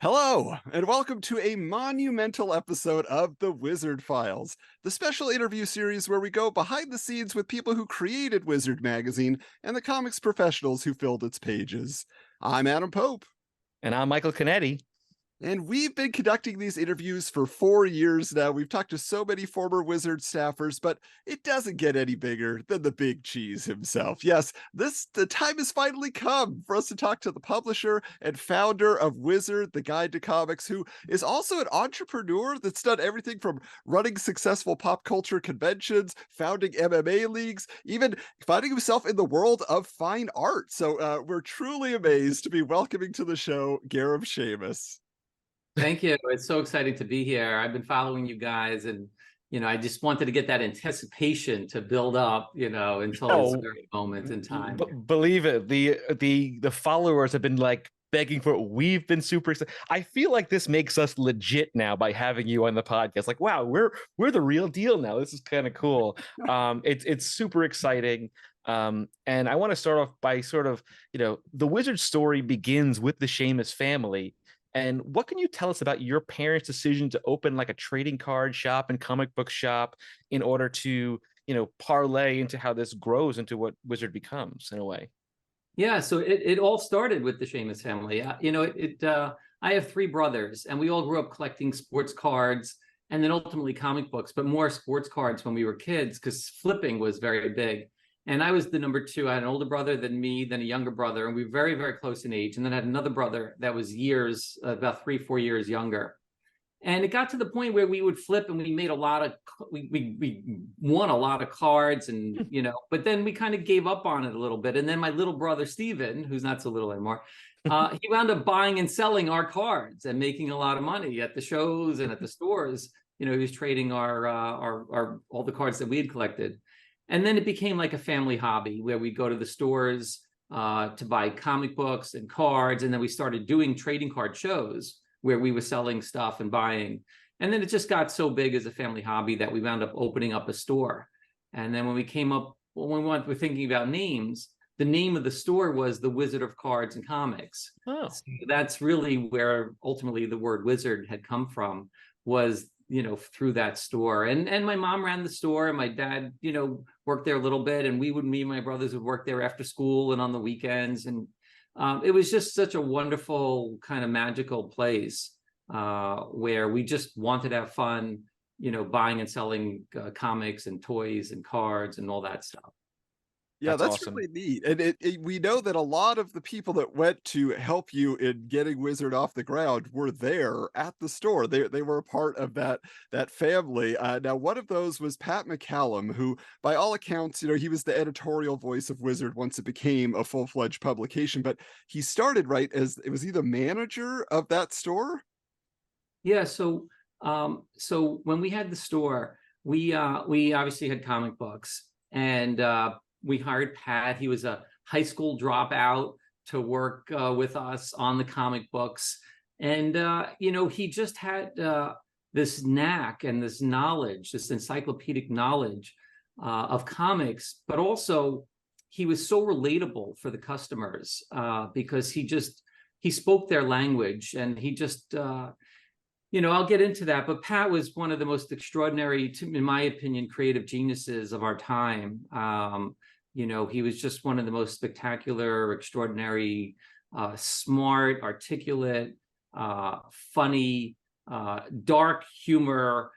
Hello, and welcome to a monumental episode of The Wizard Files, the special interview series where we go behind the scenes with people who created Wizard Magazine and the comics professionals who filled its pages. I'm Adam Pope. And I'm Michael Canetti. And we've been conducting these interviews for 4 years now. We've talked to so many former Wizard staffers, but it doesn't get any bigger than the big cheese himself. Yes, the time has finally come for us to talk to the publisher and founder of Wizard, the Guide to Comics, who is also an entrepreneur that's done everything from running successful pop culture conventions, founding MMA leagues, even finding himself in the world of fine art. So we're truly amazed to be welcoming to the show Gareb Shamus. Thank you. It's so exciting to be here. I've been following you guys, and I just wanted to get that anticipation to build up, until this very moment in time. Believe it, the followers have been like begging for it. We've been super excited. I feel like this makes us legit now by having you on the podcast. Like, wow, we're the real deal now. This is kind of cool. It's super exciting. And I want to start off by the Wizard story begins with the Shamus family. And what can you tell us about your parents' decision to open like a trading card shop and comic book shop in order to, parlay into how this grows into what Wizard becomes in a way? Yeah, so it all started with the Shamus family. I have three brothers, and we all grew up collecting sports cards and then ultimately comic books, but more sports cards when we were kids because flipping was very big. And I was the number two. I had an older brother than me, then a younger brother, and we were very, very close in age. And then I had another brother that was about 3-4 years younger. And it got to the point where we would flip, and we made we won a lot of cards, and but then we kind of gave up on it a little bit. And then my little brother Steven, who's not so little anymore, he wound up buying and selling our cards and making a lot of money at the shows and at the stores. He was trading our all the cards that we had collected. And then it became like a family hobby where we'd go to the stores to buy comic books and cards. And then we started doing trading card shows where we were selling stuff and buying. And then it just got so big as a family hobby that we wound up opening up a store. And then when we were thinking about names, the name of the store was the Wizard of Cards and Comics. Oh. So that's really where ultimately the word wizard had come from, was through that store. And my mom ran the store, and my dad worked there a little bit, and me and my brothers would work there after school and on the weekends. And it was just such a wonderful kind of magical place where we just wanted to have fun, buying and selling comics and toys and cards and all that stuff. Yeah, that's awesome. really neat. And we know that a lot of the people that went to help you in getting Wizard off the ground were there at the store. They were a part of that family. Now, one of those was Pat McCallum, who, by all accounts, he was the editorial voice of Wizard once it became a full-fledged publication. But he started was he the manager of that store? Yeah. So when we had the store, we obviously had comic books, and we hired Pat. He was a high school dropout to work with us on the comic books. And, he just had this knack and this knowledge, this encyclopedic knowledge of comics, but also he was so relatable for the customers because he spoke their language, and he just, I'll get into that, but Pat was one of the most extraordinary, in my opinion, creative geniuses of our time. He was just one of the most spectacular, extraordinary, smart, articulate, funny, dark humor,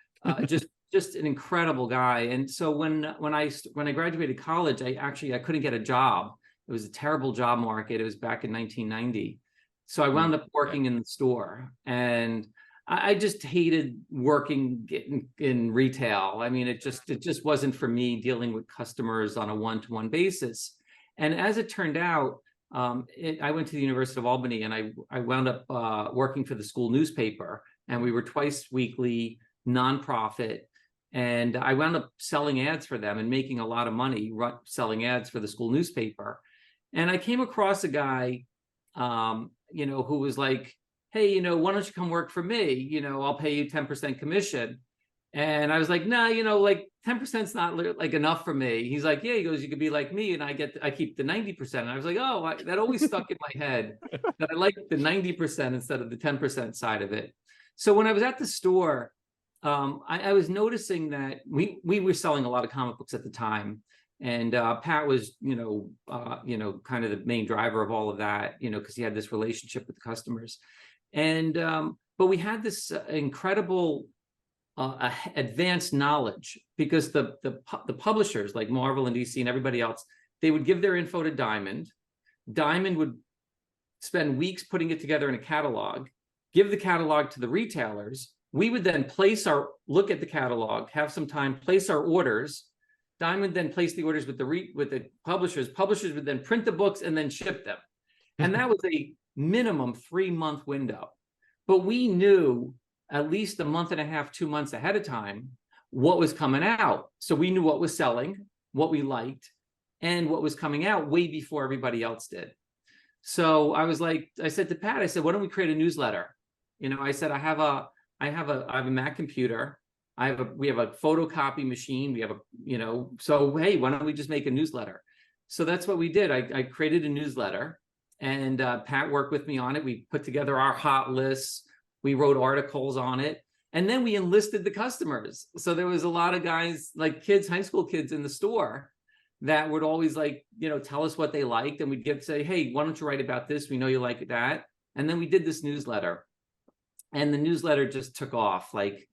just an incredible guy. And so when I graduated college, I couldn't get a job. It was a terrible job market. It was back in 1990. So I wound up working in the store, and I just hated working in retail. I mean, it just wasn't for me, dealing with customers on a one-to-one basis. And as it turned out, I went to the University of Albany, and I wound up working for the school newspaper, and we were twice weekly, nonprofit. And I wound up selling ads for them and making a lot of money selling ads for the school newspaper. And I came across a guy, who was like, hey, why don't you come work for me? I'll pay you 10% commission. And I was like, nah, like 10%'s not like enough for me. He's like, yeah, he goes, you could be like me, and I keep the 90%. And I was like, oh, that always stuck in my head that I like the 90% instead of the 10% side of it. So when I was at the store, I was noticing that we were selling a lot of comic books at the time, and Pat was, kind of the main driver of all of that, because he had this relationship with the customers, and but we had this incredible advanced knowledge because the publishers like Marvel and DC and everybody else, they would give their info to Diamond. Diamond would spend weeks putting it together in a catalog, give the catalog to the retailers. We would then look at the catalog, have some time, place our orders. Diamond then placed the orders with the publishers. Publishers would then print the books and then ship them. And that was a minimum 3-month window. But we knew at least a month and a half, 2 months ahead of time what was coming out. So we knew what was selling, what we liked, and what was coming out way before everybody else did. So I said to Pat, I said, why don't we create a newsletter? I said, I have a Mac computer. We have a photocopy machine. We have so hey, why don't we just make a newsletter? So that's what we did. I created a newsletter, and Pat worked with me on it. We put together our hot lists. We wrote articles on it, and then we enlisted the customers. So there was a lot of guys, like kids, high school kids in the store, that would always tell us what they liked, and we'd say, hey, why don't you write about this? We know you like that. And then we did this newsletter, and the newsletter just took off. Like,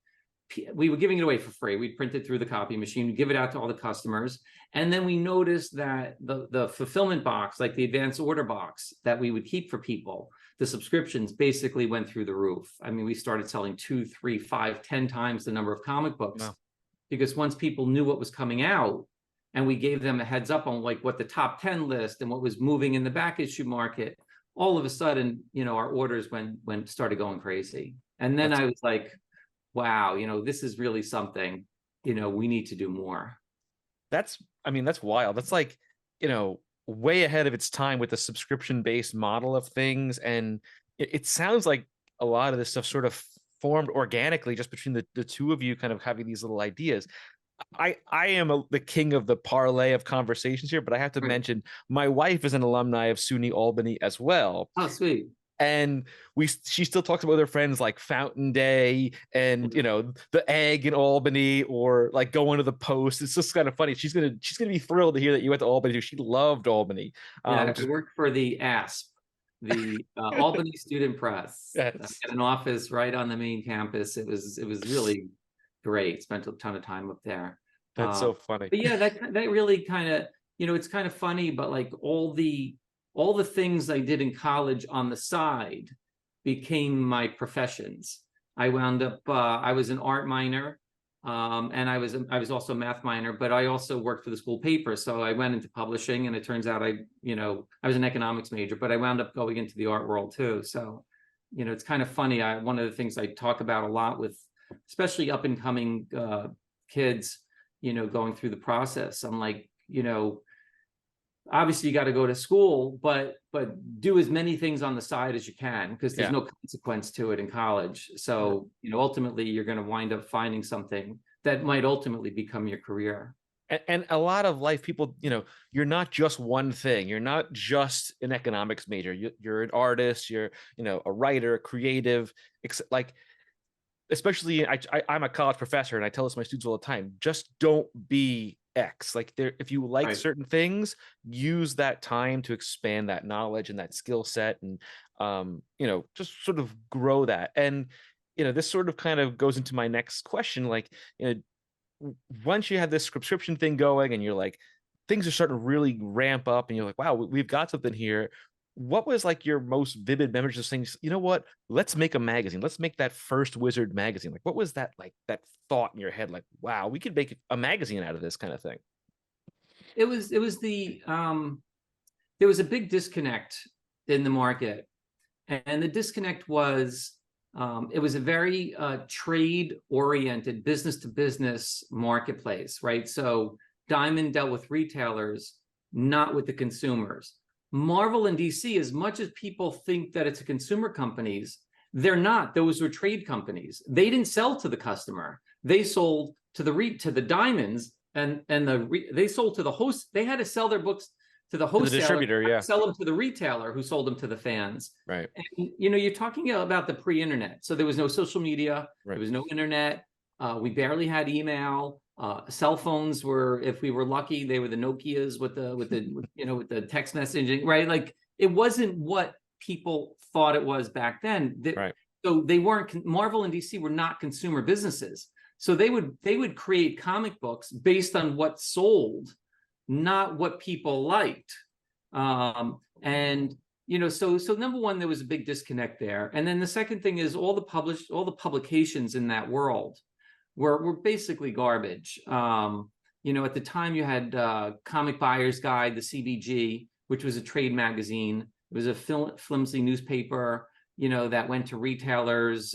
we were giving it away for free. We'd print it through the copy machine, we'd give it out to all the customers. And then we noticed that the fulfillment box, like the advanced order box that we would keep for people, the subscriptions basically went through the roof. I mean, we started selling 2, 3, 5, 10 times the number of comic books. Wow. Because once people knew what was coming out, and we gave them a heads up on what the top 10 list and what was moving in the back issue market, all of a sudden, our orders started going crazy. And then I was like, wow, this is really something, we need to do more. That's wild. That's like, way ahead of its time with the subscription-based model of things. And it sounds like a lot of this stuff sort of formed organically just between the two of you kind of having these little ideas. I am the king of the parlay of conversations here, but I have to mention my wife is an alumni of SUNY Albany as well. Oh, sweet. And she still talks about her friends like Fountain Day and the egg in Albany, or like going to the Post. It's just kind of funny. She's gonna be thrilled to hear that you went to Albany. She loved Albany. I worked for the ASP, the Albany Student Press. Yes. An office right on the main campus. It was really great. Spent a ton of time up there. That's so funny. But yeah, that really kind of, it's kind of funny, but like all the things I did in college on the side became my professions. I wound up, I was an art minor, and I was also a math minor, but I also worked for the school paper. So I went into publishing, and it turns out I was an economics major, but I wound up going into the art world too. So, it's kind of funny. One of the things I talk about a lot with, especially up and coming kids, going through the process. I'm like, obviously you got to go to school, but do as many things on the side as you can, because there's no consequence to it in college. So, ultimately you're going to wind up finding something that might ultimately become your career. And a lot of life, people, you're not just one thing. You're not just an economics major. You're an artist, you're, a writer, a creative, like, especially I'm a college professor, and I tell this to my students all the time, just don't be X. Like, if you like certain things, use that time to expand that knowledge and that skill set, and just sort of grow that. And this sort of kind of goes into my next question. Like, once you have this subscription thing going, and you're like, things are starting to really ramp up, and you're like, wow, we've got something here. What was like your most vivid memories of saying, what, let's make a magazine. Let's make that first Wizard magazine. Like, what was that, like, that thought in your head? Like, wow, we could make a magazine out of this kind of thing. It was there was a big disconnect in the market. And the disconnect was, it was a very trade oriented, business to business marketplace, right? So Diamond dealt with retailers, not with the consumers. Marvel and DC, as much as people think that it's a consumer companies, they're not. Those were trade companies. They didn't sell to the customer. They sold to the diamonds, and they sold to the host. They had to sell their books to the wholesaler, the distributor, yeah, sell them to the retailer, who sold them to the fans. right. And you're talking about the pre-internet, so there was no social media, Right. there was no internet. We barely had email. Cell phones were, if we were lucky, they were the Nokias with the text messaging, right? Like, it wasn't what people thought it was back then. Right. So they weren't, Marvel and DC were not consumer businesses. So they would create comic books based on what sold, not what people liked. And so number one, there was a big disconnect there. And then the second thing is all the publications in that world were basically garbage. At the time you had Comic Buyer's Guide, the CBG, which was a trade magazine. It was a flimsy newspaper, that went to retailers,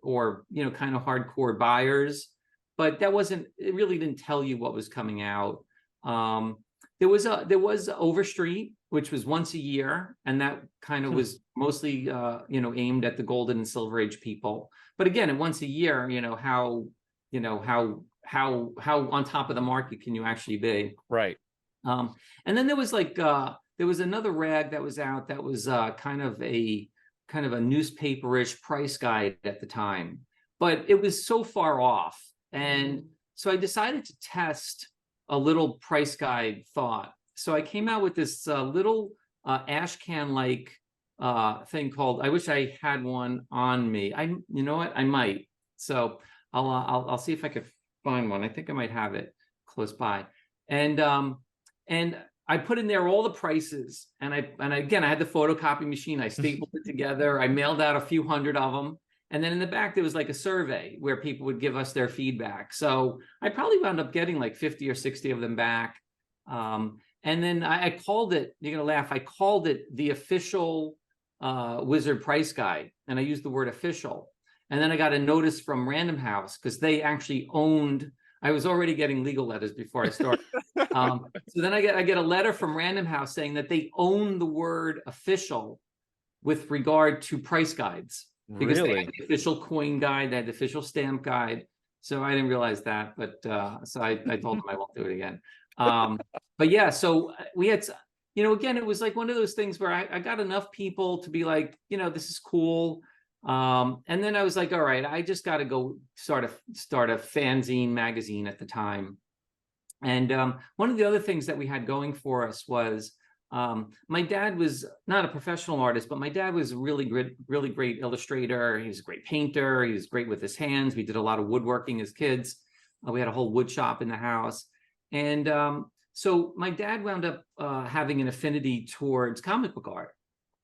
or kind of hardcore buyers. But it really didn't tell you what was coming out. There was Overstreet, which was once a year, and that kind of was mostly aimed at the golden and silver age people. But again, at once a year, how on top of the market can you actually be? Right. And then there was there was another rag that was out that was kind of a newspaperish price guide at the time, but it was so far off. And so I decided to test a little price guide thought. So I came out with this little ash can like thing called, I wish I had one on me. You know what? I might. So I'll see if I could find one. I think I might have it close by. And I put in there all the prices, and again, I had the photocopy machine. I stapled it together. I mailed out a few hundred of them. And then in the back, there was like a survey where people would give us their feedback. So I probably wound up getting like 50 or 60 of them back. And then I called it, you're going to laugh, I called it the official Wizard price guide. And I used the word official. And then I got a notice from Random House, because they actually owned, I was already getting legal letters before I started. So then I get a letter from Random House saying that they own the word official with regard to price guides. Because they had the official coin guide, they had the official stamp guide. So I didn't realize that, but so I told them I won't do it again. But yeah, so we had, again, it was like one of those things where I got enough people to be like, this is cool. And then I was like, all right, I just got to go start a fanzine magazine at the time. And one of the other things that we had going for us was my dad was not a professional artist, but my dad was a really great illustrator. He was a great painter. He was great with his hands. We did a lot of woodworking as kids. We had a whole wood shop in the house. And so my dad wound up having an affinity towards comic book art.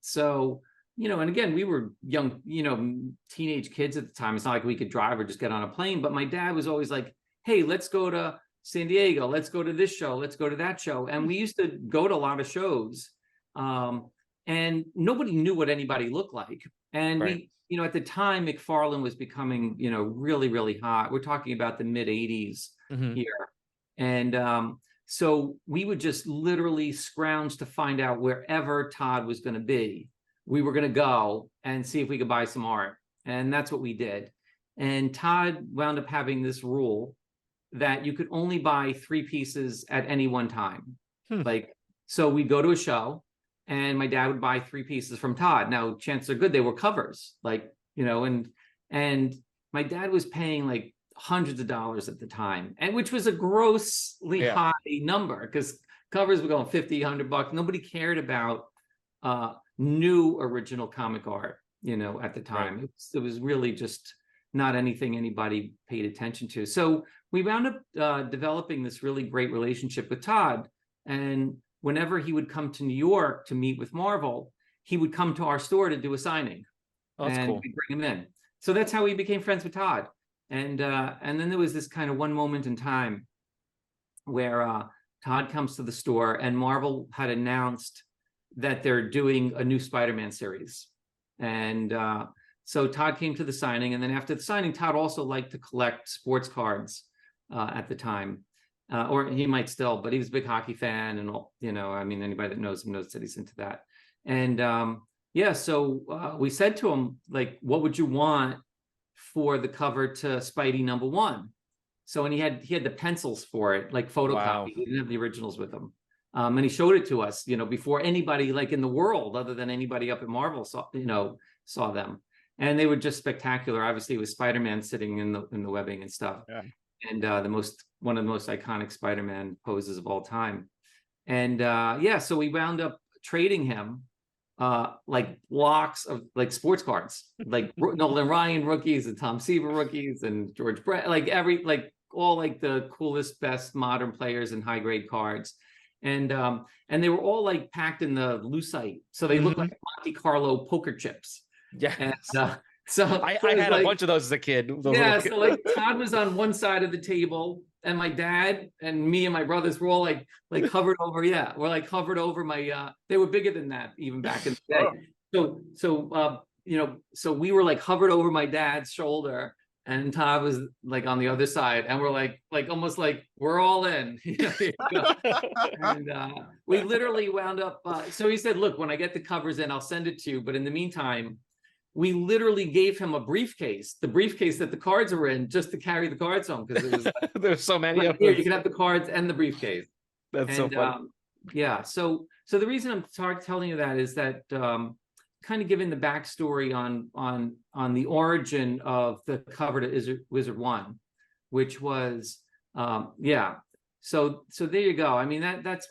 So, and again, we were young, teenage kids at the time. It's not like we could drive or just get on a plane, but my dad was always like, hey, let's go to San Diego, let's go to this show, let's go to that show. And we used to go to a lot of shows, and nobody knew what anybody looked like. And right. we, at the time, McFarlane was becoming, really, really hot. We're talking about the mid 80s here. And so we would just literally scrounge to find out wherever Todd was going to be. We were going to go and see if we could buy some art. And that's what we did. And Todd wound up having this rule that you could only buy 3 pieces at any one time. So we'd go to a show and my dad would buy 3 pieces from Todd. Now, chances are good they were covers, and my dad was paying like hundreds of dollars at the time, and which was a grossly high number, because covers were going $50-$100. Nobody cared about new original comic art, at the time. Right. It was really just not anything anybody paid attention to. So we wound up developing this really great relationship with Todd. And whenever he would come to New York to meet with Marvel, he would come to our store to do a signing. Oh, that's cool. We'd bring him in. So that's how we became friends with Todd. And then there was this kind of one moment in time where Todd comes to the store and Marvel had announced that they're doing a new Spider-Man series. And so Todd came to the signing, and then after the signing, Todd also liked to collect sports cards at the time, or he might still, but he was a big hockey fan, and anybody that knows him knows that he's into that. And Yeah, so we said to him, like, what would you want for the cover to Spidey #1? So, and he had the pencils for it, like Wow. photocopied. He didn't have the originals with him. And he showed it to us, before anybody like in the world, other than anybody up at Marvel saw them. And they were just spectacular. Obviously, it was Spider-Man sitting in the webbing and stuff. Yeah. And one of the most iconic Spider-Man poses of all time. And so we wound up trading him like blocks of like sports cards, like Nolan Ryan rookies and Tom Seaver rookies and George Brett, like all like the coolest, best modern players and high grade cards. And they were all like packed in the lucite, so they look like Monte Carlo poker chips. Yeah. And so I had a bunch of those as a kid. Yeah, so like Todd was on one side of the table, and my dad and me and my brothers were all like hovered over. Yeah, we're like hovered over my. They were bigger than that even back in the day. So we were like hovered over my dad's shoulder, and Todd was like on the other side, and we're like almost like we're all in. And we literally wound up. So he said, "Look, when I get the covers in, I'll send it to you. But in the meantime." We literally gave him a briefcase, the briefcase that the cards were in, just to carry the cards home, because it was there's so many of them. Here, you can have the cards and the briefcase. That's so funny. Yeah. So the reason I'm telling you that is that kind of giving the backstory on the origin of the cover to Wizard 1, which was So there you go. I mean, that's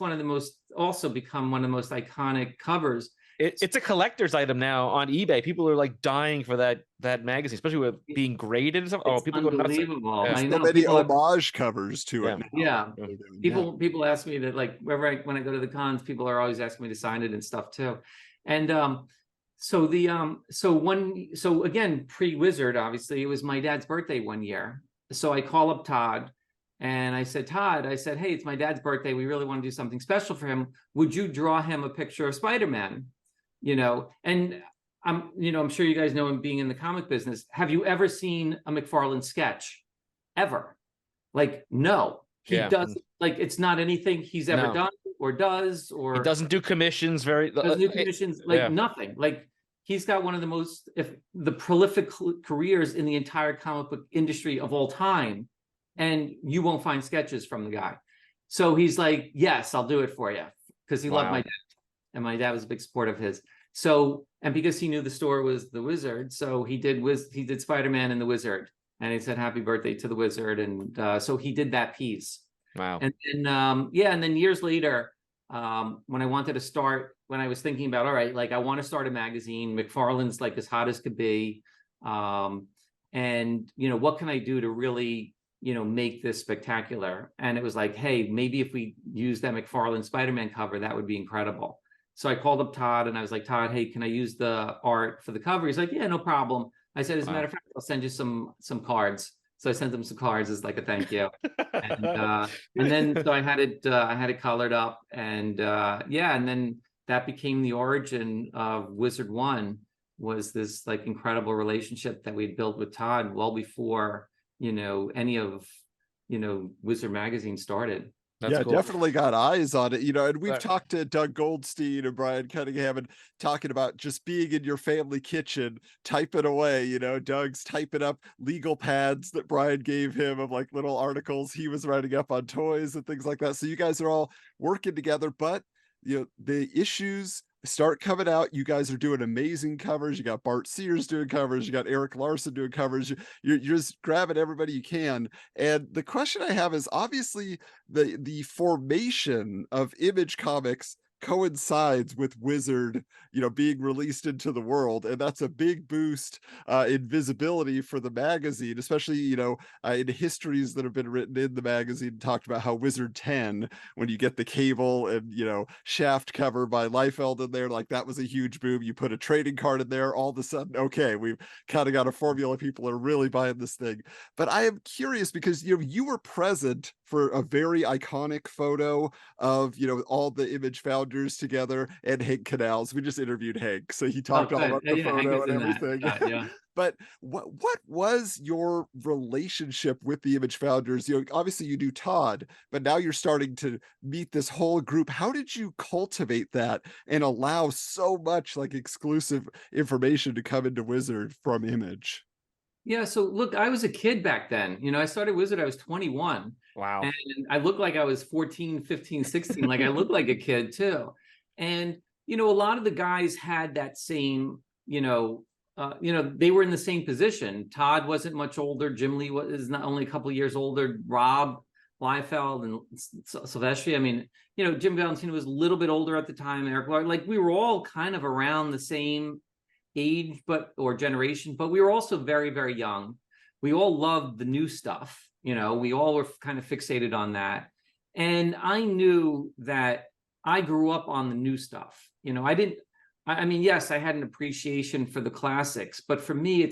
also become one of the most iconic covers. It's a collector's item now on eBay. People are like dying for that magazine, especially with being graded and stuff. Oh, people go nuts. Unbelievable. I know. So many homage covers to it. Yeah. People ask me to, like, when I go to the cons, people are always asking me to sign it and stuff too. And so again, pre-Wizard, obviously, it was my dad's birthday one year. So I call up Todd. And I said, Todd, hey, it's my dad's birthday. We really want to do something special for him. Would you draw him a picture of Spider-Man? And I'm sure you guys know him being in the comic business. Have you ever seen a McFarlane sketch? Ever? Like, no. He doesn't, like, it's not anything he's ever done or does, or he doesn't do commissions nothing. Like, he's got one of the most, the prolific careers in the entire comic book industry of all time. And you won't find sketches from the guy. So he's like, yes, I'll do it for you. Because he loved my dad. And my dad was a big supporter of his. So, and because he knew the store was the Wizard, so he did Spider-Man and the Wizard. And he said, happy birthday to the Wizard. And so he did that piece. Wow. And then, and then years later, when I was thinking about, all right, like, I want to start a magazine. McFarlane's like as hot as could be. And, what can I do to really make this spectacular? And it was like, hey, maybe if we use that McFarlane Spider-Man cover, that would be incredible. So I called up Todd and I was like, Todd, hey, can I use the art for the cover? He's like, yeah, no problem. I said, as a matter of fact, I'll send you some cards. So I sent him some cards as like a thank you. And then so I had it colored up, and and then that became the origin of Wizard 1, was this like incredible relationship that we'd built with Todd well before any of Wizard magazine started. That's cool. Definitely got eyes on it, and we've talked to Doug Goldstein and Brian Cunningham and talking about just being in your family kitchen, typing away, Doug's typing up legal pads that Brian gave him of like little articles he was writing up on toys and things like that. So you guys are all working together, but the issues start coming out. You guys are doing amazing covers. You got Bart Sears doing covers. You got Eric Larson doing covers. You're just grabbing everybody you can. And the question I have is, obviously the formation of Image Comics coincides with Wizard, being released into the world, and that's a big boost in visibility for the magazine, especially in histories that have been written in the magazine, talked about how Wizard 10, when you get the Cable and Shaft cover by Liefeld in there, like that was a huge boom. You put a trading card in there, all of a sudden, okay, we've kind of got a formula. People are really buying this thing. But I am curious because you were present for a very iconic photo of all the Image Foundry founders together, and Hank Canals. We just interviewed Hank, so he Oh, talked all good. about the Yeah, Hank photo was and in that everything. shot, yeah. But what was your relationship with the Image founders? Obviously you knew Todd, but now you're starting to meet this whole group. How did you cultivate that and allow so much like exclusive information to come into Wizard from Image? Yeah, so look, I was a kid back then. I started Wizard, I was 21. Wow. And I looked like I was 14, 15, 16. Like I looked like a kid too. And, a lot of the guys had that same, they were in the same position. Todd wasn't much older. Jim Lee is not only a couple of years older. Rob Liefeld and Silvestri. I mean, Jim Valentino was a little bit older at the time. Eric Lard, like we were all kind of around the same age, or generation, but we were also very, very young. We all loved the new stuff. We all were kind of fixated on that. And I knew that I grew up on the new stuff. I mean, yes, I had an appreciation for the classics, but for me,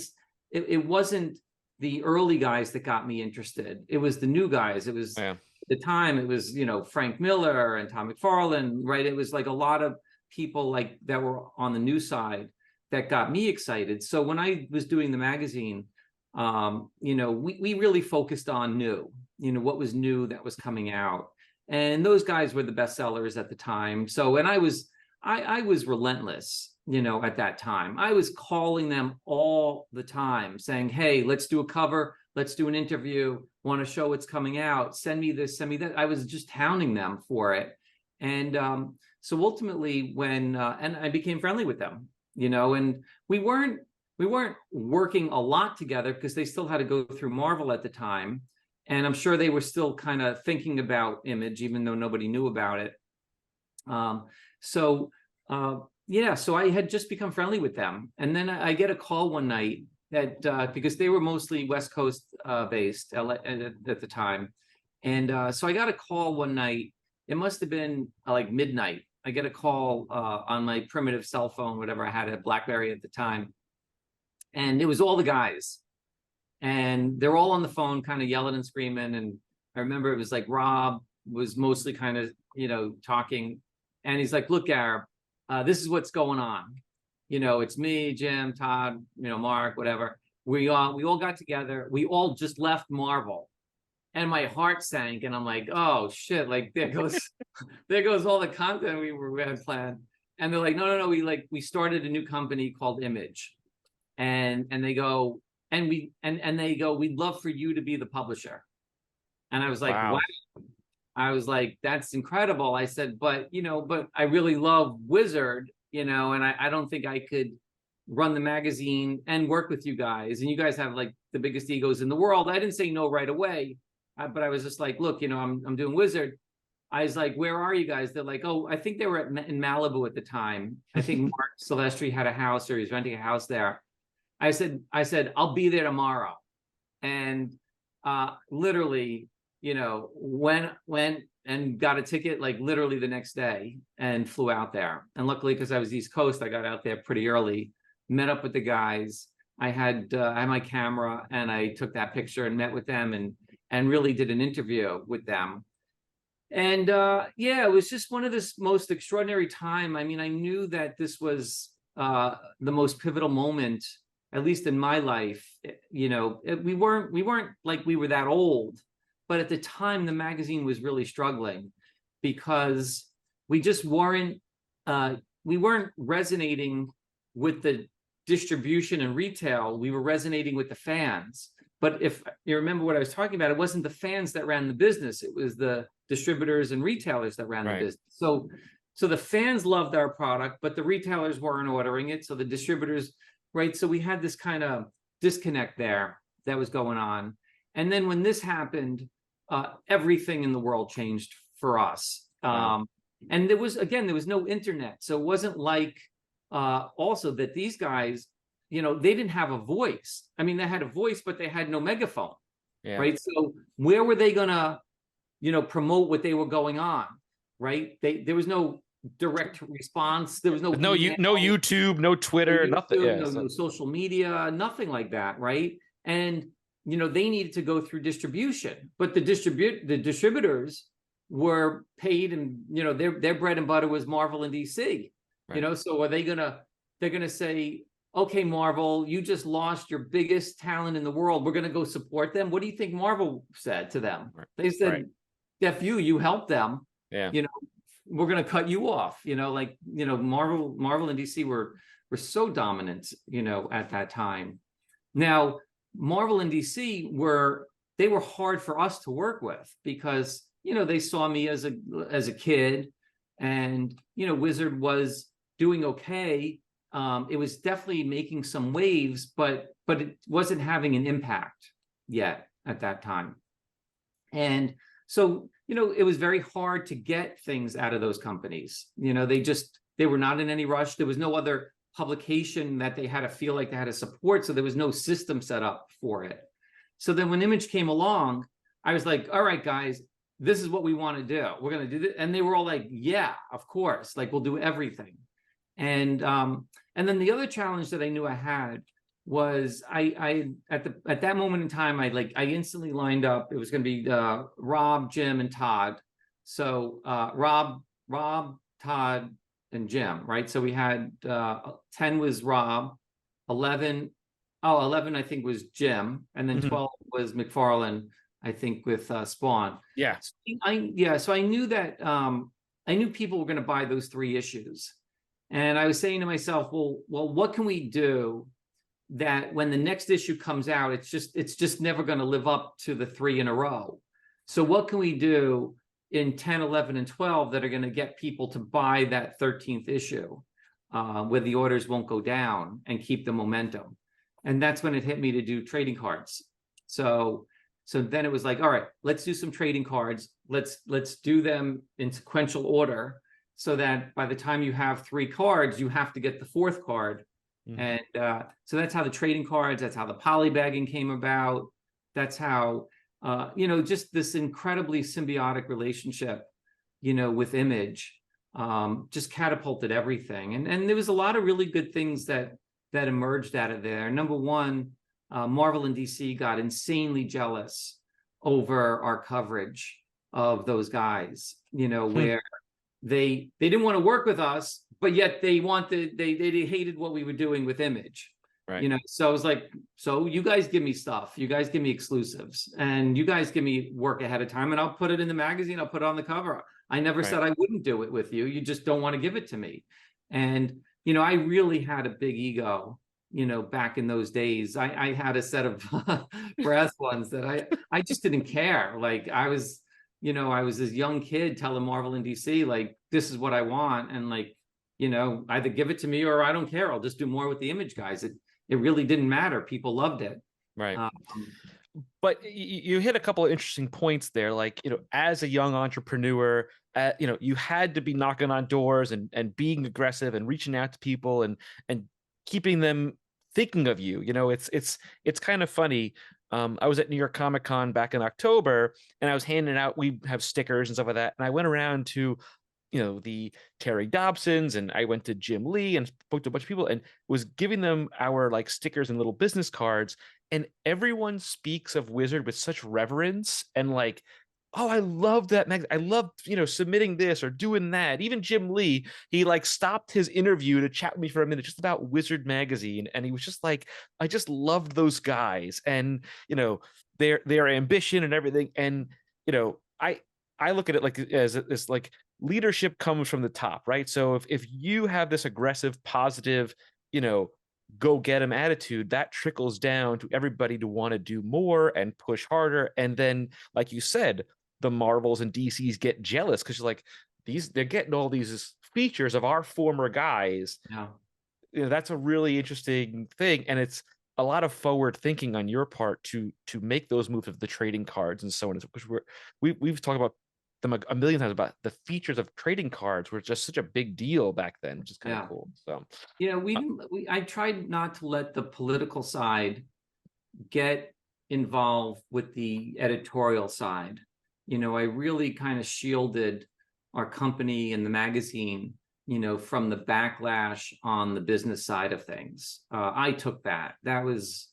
it wasn't the early guys that got me interested. It was the new guys. It was at the time, it was, Frank Miller and Tom McFarlane, right? It was like a lot of people like that were on the new side that got me excited. So when I was doing the magazine, we really focused on new, what was new that was coming out. And those guys were the best sellers at the time. So, and I was relentless, at that time. I was calling them all the time saying, hey, let's do a cover. Let's do an interview. Want to show what's coming out. Send me this, send me that. I was just hounding them for it. And so ultimately when, and I became friendly with them, and we weren't working a lot together because they still had to go through Marvel at the time. And I'm sure they were still kind of thinking about Image, even though nobody knew about it. So I had just become friendly with them. And then I get a call one night that because they were mostly West Coast based at the time. And so I got a call one night. It must have been like midnight. I get a call on my primitive cell phone, whatever I had, a BlackBerry at the time. And it was all the guys. And they're all on the phone kind of yelling and screaming. And I remember it was like Rob was mostly kind of, talking. And he's like, look, Gareb, this is what's going on. It's me, Jim, Todd, Mark, whatever. We all got together. We all just left Marvel. And my heart sank. And I'm like, oh, shit. Like, there goes all the content we had planned. And they're like, no. We started a new company called Image. And they go, they go, we'd love for you to be the publisher. And I was like, wow. I was like, that's incredible. I said, but I really love Wizard, and I don't think I could run the magazine and work with you guys. And you guys have like the biggest egos in the world. I didn't say no right away, but I was just like, look, I'm doing Wizard. I was like, where are you guys? They're like, oh, I think they were in Malibu at the time. I think Mark Silvestri had a house, or he's renting a house there. I said, I'll be there tomorrow. And literally, went and got a ticket like literally the next day and flew out there. And luckily, because I was East Coast, I got out there pretty early, met up with the guys. I had my camera and I took that picture and met with them and really did an interview with them. And it was just one of the most extraordinary time. I mean, I knew that this was the most pivotal moment, at least in my life. We weren't like we were that old, but at the time the magazine was really struggling because we just weren't resonating with the distribution and retail. We were resonating with the fans. But if you remember what I was talking about, it wasn't the fans that ran the business. It was the distributors and retailers that ran the business. So the fans loved our product, but the retailers weren't ordering it. So the distributors, right? So we had this kind of disconnect there that was going on. And then when this happened, everything in the world changed for us. And there was no internet. So it wasn't like also that these guys, they didn't have a voice. I mean, they had a voice, but they had no megaphone, right? So where were they gonna, promote what they were going on, right? There was no direct response. There was no YouTube, no Twitter, nothing. No social media, nothing like that, right? And they needed to go through distribution, but the distributors were paid, and their bread and butter was Marvel and DC. Right. So are they're gonna say, okay, Marvel, you just lost your biggest talent in the world, we're gonna go support them? What do you think Marvel said to them? Right. They said, Right. F you helped them, Yeah. we're gonna cut you off. Marvel and DC were so dominant, at that time. Now, Marvel and DC were hard for us to work with, because they saw me as a kid, and Wizard was doing okay. It was definitely making some waves, but it wasn't having an impact yet at that time. And so it was very hard to get things out of those companies. They were not in any rush. There was no other publication that they had to feel like they had to support, so there was no system set up for it. So then when Image came along, I was like, all right, guys, this is what we want to do. We're going to do this. And they were all like, yeah, of course, like, we'll do everything. And then the other challenge that I knew I had was at that moment in time, I instantly lined up. It was going to be Rob, Jim, and Todd. So Rob, Todd, and Jim, right? So we had 10 was Rob, 11 I think was Jim, and then 12 was McFarlane, I think, with Spawn. Yeah. So I knew that I knew people were going to buy those 3 issues. And I was saying to myself, well, what can we do that when the next issue comes out, it's just never going to live up to the 3 in a row. So what can we do in 10, 11, and 12 that are going to get people to buy that 13th issue, where the orders won't go down, and keep the momentum? And that's when it hit me to do trading cards. So then it was like, all right, let's do some trading cards. Let's do them in sequential order, so that by the time you have 3 cards, you have to get the 4th card. And so that's how the trading cards, that's how the polybagging came about. That's how, just this incredibly symbiotic relationship, with Image, just catapulted everything. And there was a lot of really good things that emerged out of there. Number one, Marvel and DC got insanely jealous over our coverage of those guys, where they didn't want to work with us, but yet they hated what we were doing with Image. Right. So I was like, so you guys give me stuff, you guys give me exclusives, and you guys give me work ahead of time, and I'll put it in the magazine, I'll put it on the cover. I never said I wouldn't do it with you. You just don't want to give it to me. And I really had a big ego, back in those days. I had a set of brass ones that I just didn't care. Like, I was this young kid telling Marvel and DC, like, this is what I want, and like, either give it to me or I don't care. I'll just do more with the Image guys. It really didn't matter. People loved it. Right. But you hit a couple of interesting points there. Like, as a young entrepreneur, you had to be knocking on doors and being aggressive and reaching out to people and keeping them thinking of you. It's kind of funny. I was at New York Comic Con back in October, and I was handing out, we have stickers and stuff like that. And I went around to, the Terry Dobsons, and I went to Jim Lee and spoke to a bunch of people and was giving them our like stickers and little business cards. And everyone speaks of Wizard with such reverence and like, oh, I love that magazine. I love, submitting this or doing that. Even Jim Lee, he like stopped his interview to chat with me for a minute just about Wizard magazine. And he was just like, I just loved those guys and, their ambition and everything. And, I look at it like as like leadership comes from the top, right? So if you have this aggressive, positive, go get 'em attitude, that trickles down to everybody to want to do more and push harder. And then, like you said, the Marvels and DCs get jealous because you're like, they're getting all these features of our former guys. Yeah. That's a really interesting thing. And it's a lot of forward thinking on your part to make those moves of the trading cards and so on. Because we've talked about them a million times about the features of trading cards were just such a big deal back then, which is kind of cool. So I tried not to let the political side get involved with the editorial side. I really kind of shielded our company and the magazine, from the backlash on the business side of things. I took that. That was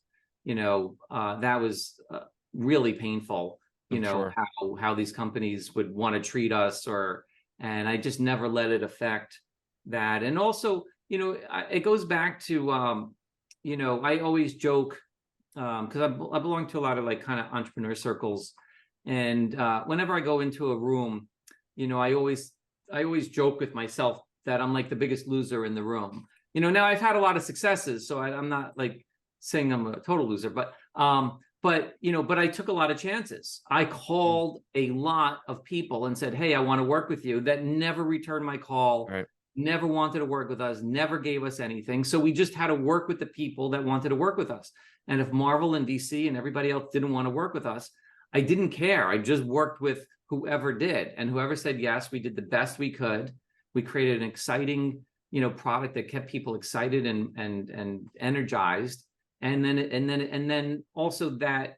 really painful. you I'm know, sure. how these companies would want to treat us, and I just never let it affect that. And also, you know, it goes back to, you know, I always joke, because I belong to a lot of like kind of entrepreneur circles, and whenever I go into a room, you know, I always joke with myself that I'm like the biggest loser in the room. You know, now I've had a lot of successes, so I'm not like saying I'm a total loser, but you know, but I took a lot of chances. I called a lot of people and said, "Hey, I want to work with you," that never returned my call, Right. never wanted to work with us, never gave us anything. So we just had to work with the people that wanted to work with us. And if Marvel and DC and everybody else didn't want to work with us, I didn't care. I just worked with whoever did, and whoever said yes, we did the best we could. We created an exciting, you know, product that kept people excited and energized. And then also that,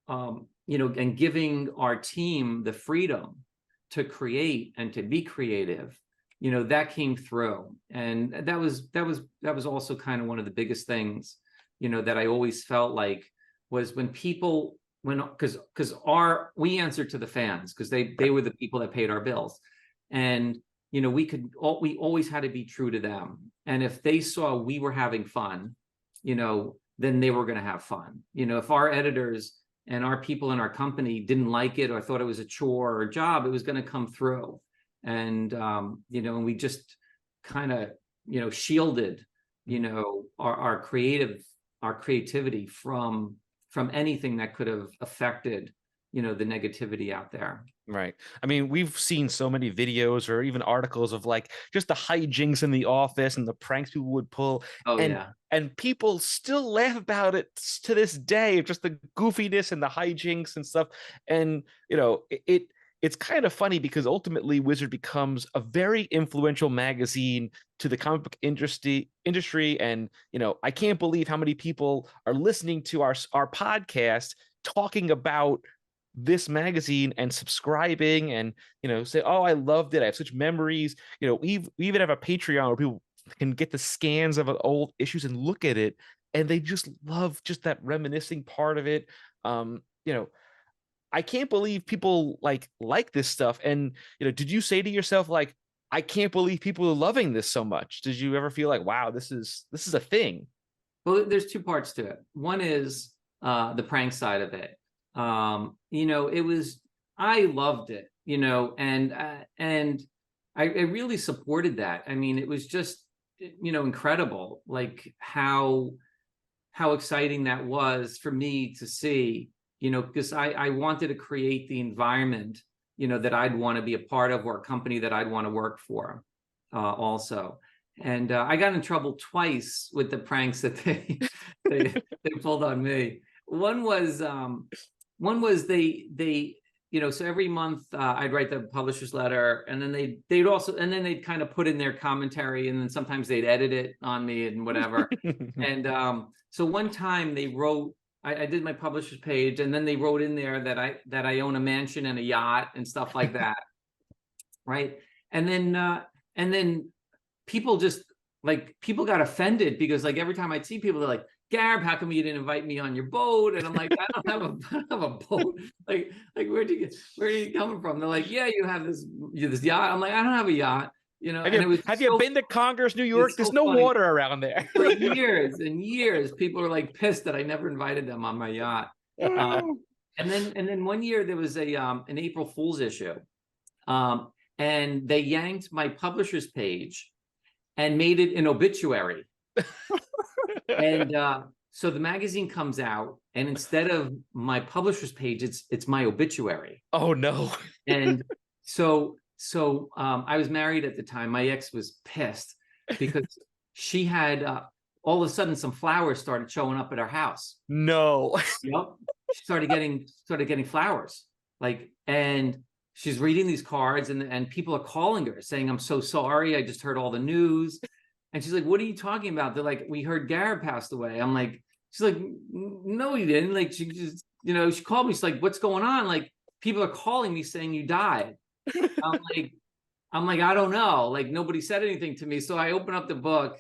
you know, and giving our team the freedom to create and to be creative, you know, that came through. And that was also kind of one of the biggest things, you know, that I always felt like was when people, because we answered to the fans, because they were the people that paid our bills. And you know, we always had to be true to them. And if they saw we were having fun, you know, then they were going to have fun. You know, if our editors and our people in our company didn't like it or thought it was a chore or a job, it was going to come through. And you know, and we just kind of, you know, shielded, you know, our creativity from anything that could have affected, you know, the negativity out there. Right. I mean, we've seen so many videos or even articles of like just the hijinks in the office and the pranks people would pull. Oh and yeah. and people still laugh about it to this day, just the goofiness and the hijinks and stuff. And you know, it's kind of funny because ultimately Wizard becomes a very influential magazine to the comic book industry. And you know, I can't believe how many people are listening to our podcast talking about this magazine and subscribing and, you know, say, oh, I loved it, I have such memories. You know, we even have a Patreon where people can get the scans of old issues and look at it, and they just love just that reminiscing part of it. You know, I can't believe people like this stuff. And you know, did you say to yourself like, I can't believe people are loving this so much? Did you ever feel like, wow, this is a thing? Well, there's two parts to it. One is the prank side of it. You know, I loved it, you know, and I really supported that. I mean, it was just, you know, incredible, like how exciting that was for me to see, you know, because I wanted to create the environment, you know, that I'd want to be a part of, or a company that I'd want to work for, also. And I got in trouble twice with the pranks that they pulled on me. One was they you know, so every month I'd write the publisher's letter, and then they'd kind of put in their commentary, and then sometimes they'd edit it on me and whatever. And so one time they wrote, I did my publisher's page, and then they wrote in there that I own a mansion and a yacht and stuff like that, right? And then people got offended because like every time I'd see people, they're like, Gareb, how come you didn't invite me on your boat? And I'm like, I don't have a boat. Like where are you coming from? They're like, yeah, you have this yacht. I'm like, I don't have a yacht. You know, have you been to Congress, New York? There's no water around there. For years and years, people were like pissed that I never invited them on my yacht. And then one year there was an April Fool's issue, and they yanked my publisher's page and made it an obituary. And so the magazine comes out, and instead of my publisher's page, it's my obituary. Oh no. And so I was married at the time. My ex was pissed because she had all of a sudden some flowers started showing up at our house. No. Yep. She started getting flowers, like, and she's reading these cards, and people are calling her saying, I'm so sorry, I just heard all the news. And she's like, what are you talking about? They're like, we heard Gareb passed away. I'm like, she's like, no, he didn't. Like, she just, you know, she called me. She's like, what's going on? Like, people are calling me saying you died. I'm like, I don't know. Like, nobody said anything to me. So I open up the book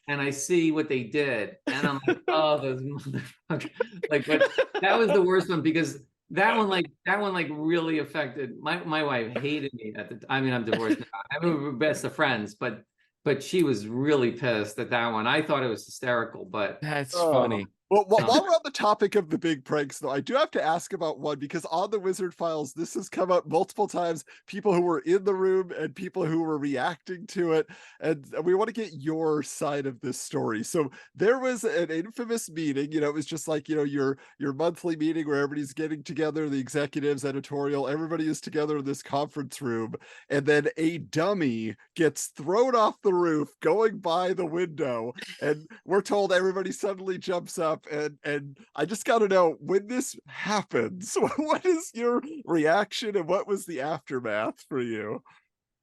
and I see what they did. And I'm like, oh, those motherfuckers. Like, but that was the worst one because that one like really affected my wife. Hated me at the. I mean, I'm divorced now. I mean, we're best of friends, but she was really pissed at that one. I thought it was hysterical, but That's Oh. funny. Well, while we're on the topic of the big pranks, though, I do have to ask about one because on the Wizard Files, this has come up multiple times. People who were in the room and people who were reacting to it. And we want to get your side of this story. So there was an infamous meeting, it was just like, your monthly meeting where everybody's getting together, the executives, editorial, everybody is together in this conference room. And then a dummy gets thrown off the roof going by the window. And we're told everybody suddenly jumps up. And I just got to know, when this happens, what is your reaction and what was the aftermath for you?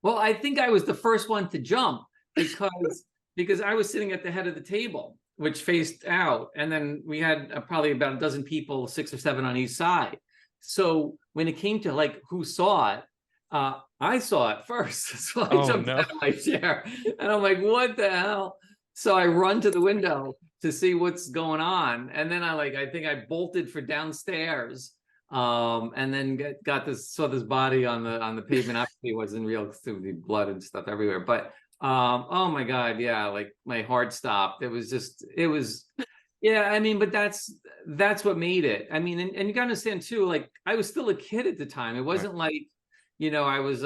well, I think I was the first one to jump because I was sitting at the head of the table, which faced out, and then we had probably about a dozen people, 6 or 7 on each side. So when it came to like who saw it, I saw it first. So I jumped out of my chair, and I'm like, "What the hell?" So I run to the window to see what's going on, and then I think I bolted for downstairs, and then saw this body on the pavement. Obviously, it wasn't real because there would be blood and stuff everywhere. But oh my god, yeah, like my heart stopped. It was yeah. I mean, but that's what made it. I mean, and you got to understand too. Like I was still a kid at the time. It wasn't like I was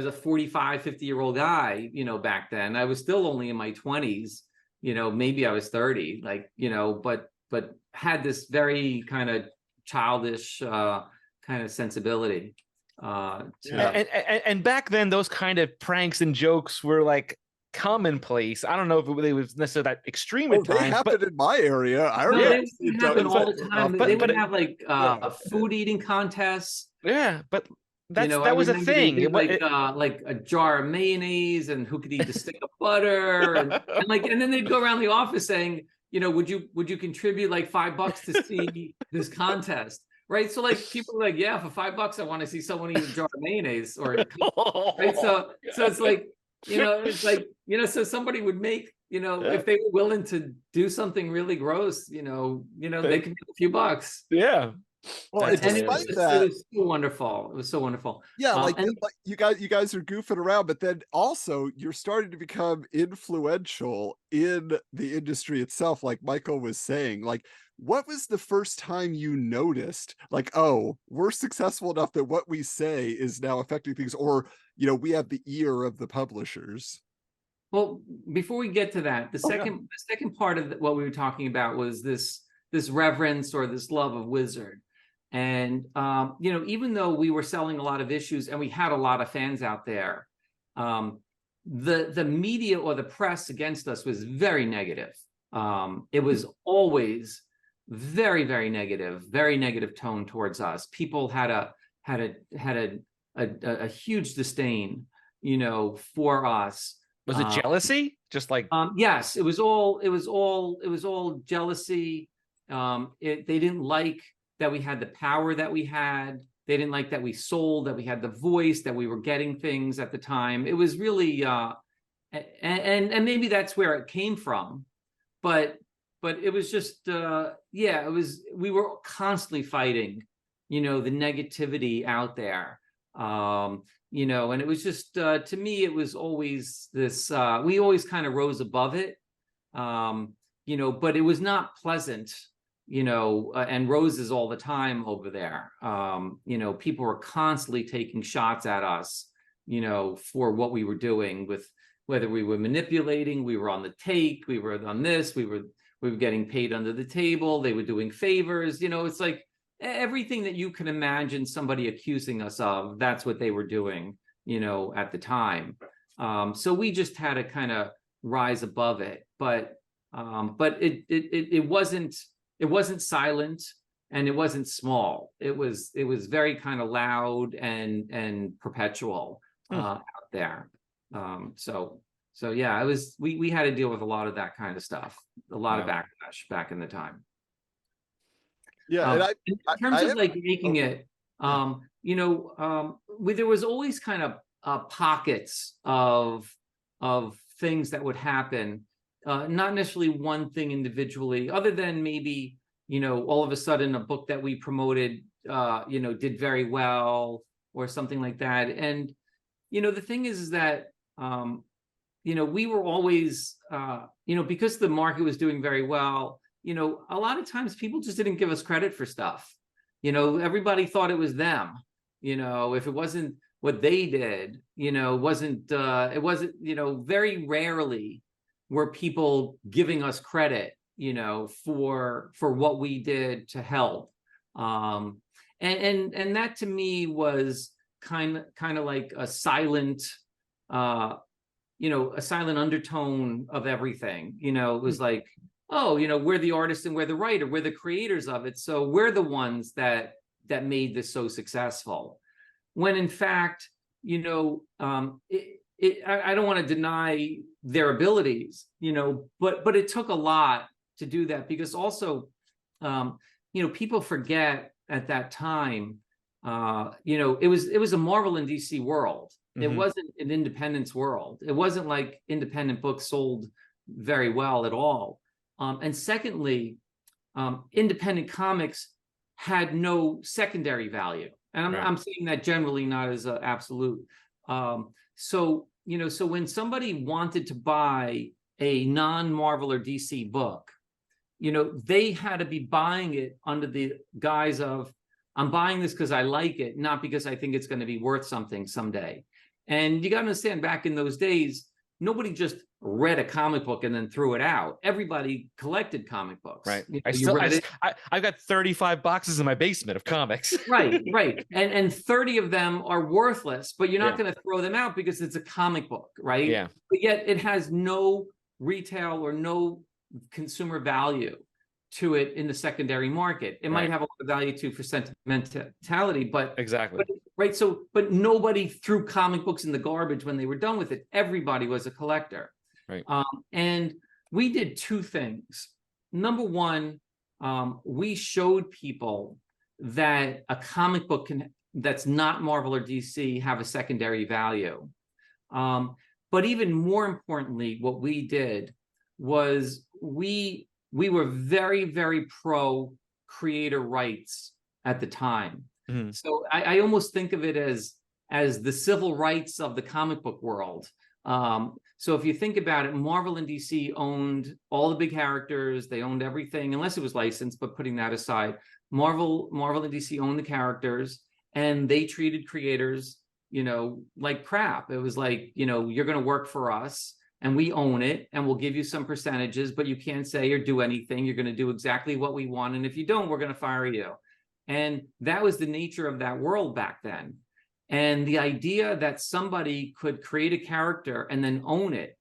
a 45, 50-year-old guy, back then. I was still only in my 20s. Maybe I was 30, but had this very kind of childish kind of sensibility. And back then, those kind of pranks and jokes were like commonplace. I don't know if it was necessarily that extreme at They times, happened in my area. I No, remember. they happen all the time. They would have like yeah. food eating contests. yeah, but I that was a remember they thing. did like a jar of mayonnaise and who could eat the stick of butter and then they'd go around the office saying, would you contribute like $5 to see this contest? Right. So like people are like, yeah, for $5 I want to see someone eat a jar of mayonnaise right. So it's like, so somebody would make, if they were willing to do something really gross, they could make a few bucks. Yeah. Well, and despite that, it was so wonderful. It was so wonderful. Yeah, like you guys are goofing around, but then also you're starting to become influential in the industry itself, like Michael was saying. Like, what was the first time you noticed, like, oh, we're successful enough that what we say is now affecting things, or we have the ear of the publishers? Well, before we get to that, the second part of what we were talking about was this reverence or this love of Wizard. And even though we were selling a lot of issues and we had a lot of fans out there, the media or the press against us was very negative. It was always very, very negative tone towards us. People had a huge disdain, for us. Was it jealousy? Just like yes, it was all jealousy. They didn't like that we had the power that we had. They didn't like that we sold, that we had the voice, that we were getting things at the time. It was really and maybe that's where it came from, but it was just we were constantly fighting, the negativity out there. And it was just to me it was always this we always kind of rose above it, but it was not pleasant, and roses all the time over there. People were constantly taking shots at us, for what we were doing, with whether we were manipulating, we were on the take, we were on this, we were getting paid under the table, they were doing favors, it's like everything that you can imagine somebody accusing us of, that's what they were doing, at the time. So we just had to kind of rise above it, but it wasn't silent and it wasn't small. It was very kind of loud and perpetual out there. So yeah, we had to deal with a lot of that kind of stuff, a lot of backlash back in the time. Yeah, in terms of like making it, there was always kind of pockets of things that would happen, not necessarily one thing individually, other than maybe all of a sudden a book that we promoted, did very well or something like that. And, the thing is that, we were always, because the market was doing very well, a lot of times people just didn't give us credit for stuff. Everybody thought it was them. If it wasn't what they did, it wasn't, very rarely were people giving us credit, for what we did to help. And that to me was kind of like a silent, a silent undertone of everything. It was like, oh, we're the artist and we're the writer, we're the creators of it, so we're the ones that made this so successful. When in fact, I don't want to deny their abilities, but it took a lot to do that, because also, people forget at that time, it was a Marvel and DC world. It wasn't an independence world. It wasn't like independent books sold very well at all. And secondly, independent comics had no secondary value. And I'm saying that generally, not as an absolute. So when somebody wanted to buy a non-Marvel or DC book, they had to be buying it under the guise of, I'm buying this because I like it, not because I think it's going to be worth something someday. And you got to understand, back in those days, nobody just read a comic book and then threw it out. Everybody collected comic books. Right. I've got 35 boxes in my basement of comics. Right. And 30 of them are worthless, but you're not going to throw them out because it's a comic book, right? Yeah. But yet it has no retail or no consumer value to it in the secondary market. It might have a lot of value too for sentimentality, but exactly. Right. So, but nobody threw comic books in the garbage when they were done with it. Everybody was a collector. Right. And we did two things. Number one, we showed people that a comic book that's not Marvel or DC have a secondary value. But even more importantly, what we did was we were very, very pro creator rights at the time. So I almost think of it as the civil rights of the comic book world. So if you think about it, Marvel and DC owned all the big characters. They owned everything, unless it was licensed, but putting that aside, Marvel and DC owned the characters, and they treated creators, like crap. It was like, you're going to work for us and we own it and we'll give you some percentages, but you can't say or do anything. You're going to do exactly what we want. And if you don't, we're going to fire you. And that was the nature of that world back then. And the idea that somebody could create a character and then own it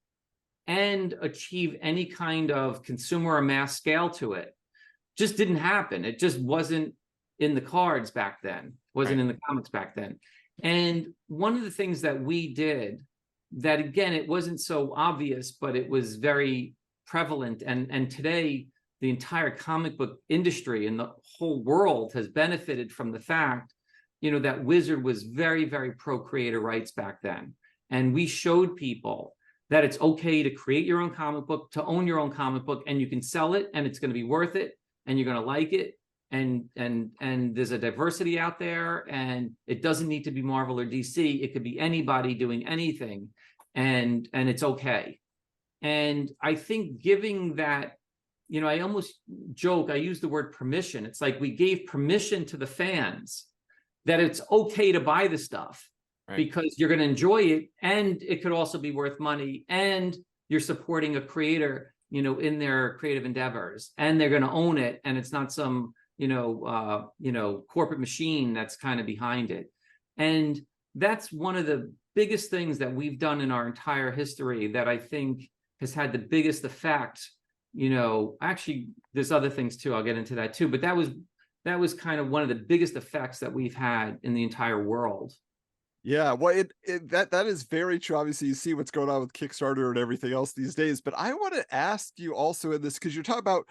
and achieve any kind of consumer or mass scale to it just didn't happen. It just wasn't in the cards back then, wasn't in the comics back then. And one of the things that we did that, again, it wasn't so obvious, but it was very prevalent. And today, the entire comic book industry and the whole world has benefited from the fact, that Wizard was very, very pro creator rights back then. And we showed people that it's okay to create your own comic book, to own your own comic book, and you can sell it and it's going to be worth it and you're going to like it. And there's a diversity out there, and it doesn't need to be Marvel or DC. It could be anybody doing anything, and it's okay. And I think giving that, I almost joke, I use the word permission. It's like we gave permission to the fans that it's okay to buy the stuff because you're going to enjoy it, and it could also be worth money, and you're supporting a creator, in their creative endeavors, and they're going to own it, and it's not some corporate machine that's kind of behind it. And that's one of the biggest things that we've done in our entire history that I think has had the biggest effect. Actually, there's other things too. I'll get into that too. But that was kind of one of the biggest effects that we've had in the entire world. Yeah, well, that is very true. Obviously, you see what's going on with Kickstarter and everything else these days. But I want to ask you also in this, because you're talking about,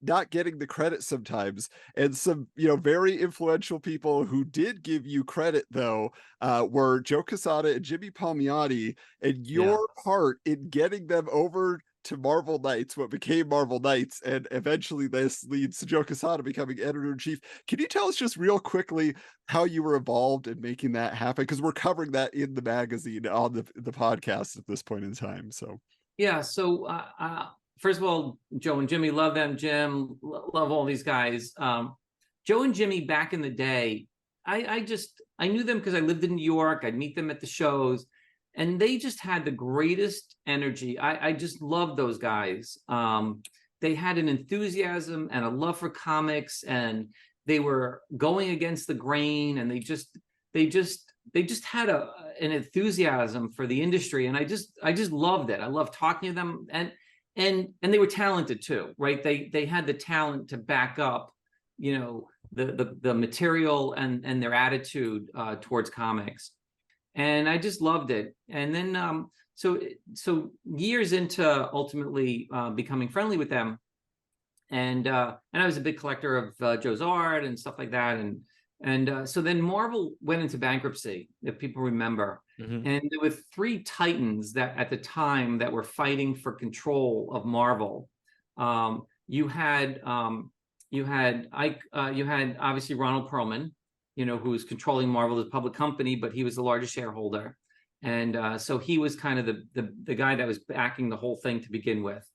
not getting the credit sometimes, and some, very influential people who did give you credit though, were Joe Quesada and Jimmy Palmiotti, and your part in getting them over to Marvel Knights, what became Marvel Knights, and eventually this leads to Joe Quesada becoming editor-in-chief. Can you tell us just real quickly how you were involved in making that happen? Because we're covering that in the magazine on the podcast at this point in time. So Yeah. So first of all, Joe and Jimmy, love them. Jim, love all these guys. Joe and Jimmy back in the day, I knew them because I lived in New York. I'd meet them at the shows, and they just had the greatest energy. I just loved those guys. They had an enthusiasm and a love for comics, and they were going against the grain, and they just had an enthusiasm for the industry, and I just loved it. I loved talking to them, and they were talented too, right? They had the talent to back up, the material and their attitude towards comics, and I just loved it. And then so years into ultimately becoming friendly with them, and I was a big collector of Joe's art and stuff like that, and so then Marvel went into bankruptcy, if people remember. Mhm. And there were three titans that at the time that were fighting for control of Marvel. You had obviously Ronald Perlman, who was controlling Marvel as a public company, but he was the largest shareholder, and so he was kind of the guy that was backing the whole thing to begin with.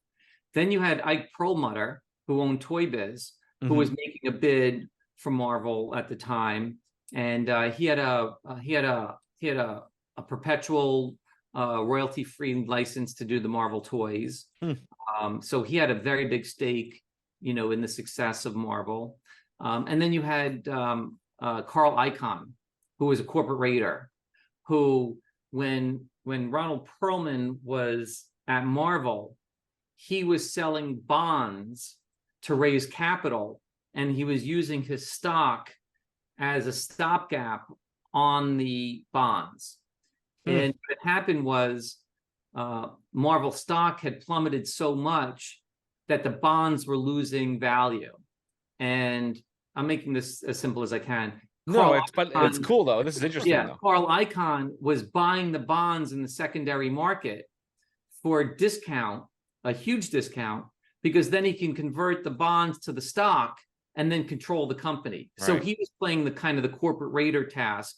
Then you had Ike Perlmutter, who owned Toy Biz, who was making a bid for Marvel at the time, and he had a perpetual royalty-free license to do the Marvel toys. So he had a very big stake, in the success of Marvel. And then you had Carl Icahn, who was a corporate raider, who when Ronald Perlman was at Marvel, he was selling bonds to raise capital, and he was using his stock as a stopgap on the bonds. And what happened was Marvel stock had plummeted so much that the bonds were losing value. And I'm making this as simple as I can. No, it's cool though. This is interesting though. Carl Icahn was buying the bonds in the secondary market for a discount, a huge discount, because then he can convert the bonds to the stock and then control the company. Right. So he was playing the kind of the corporate raider task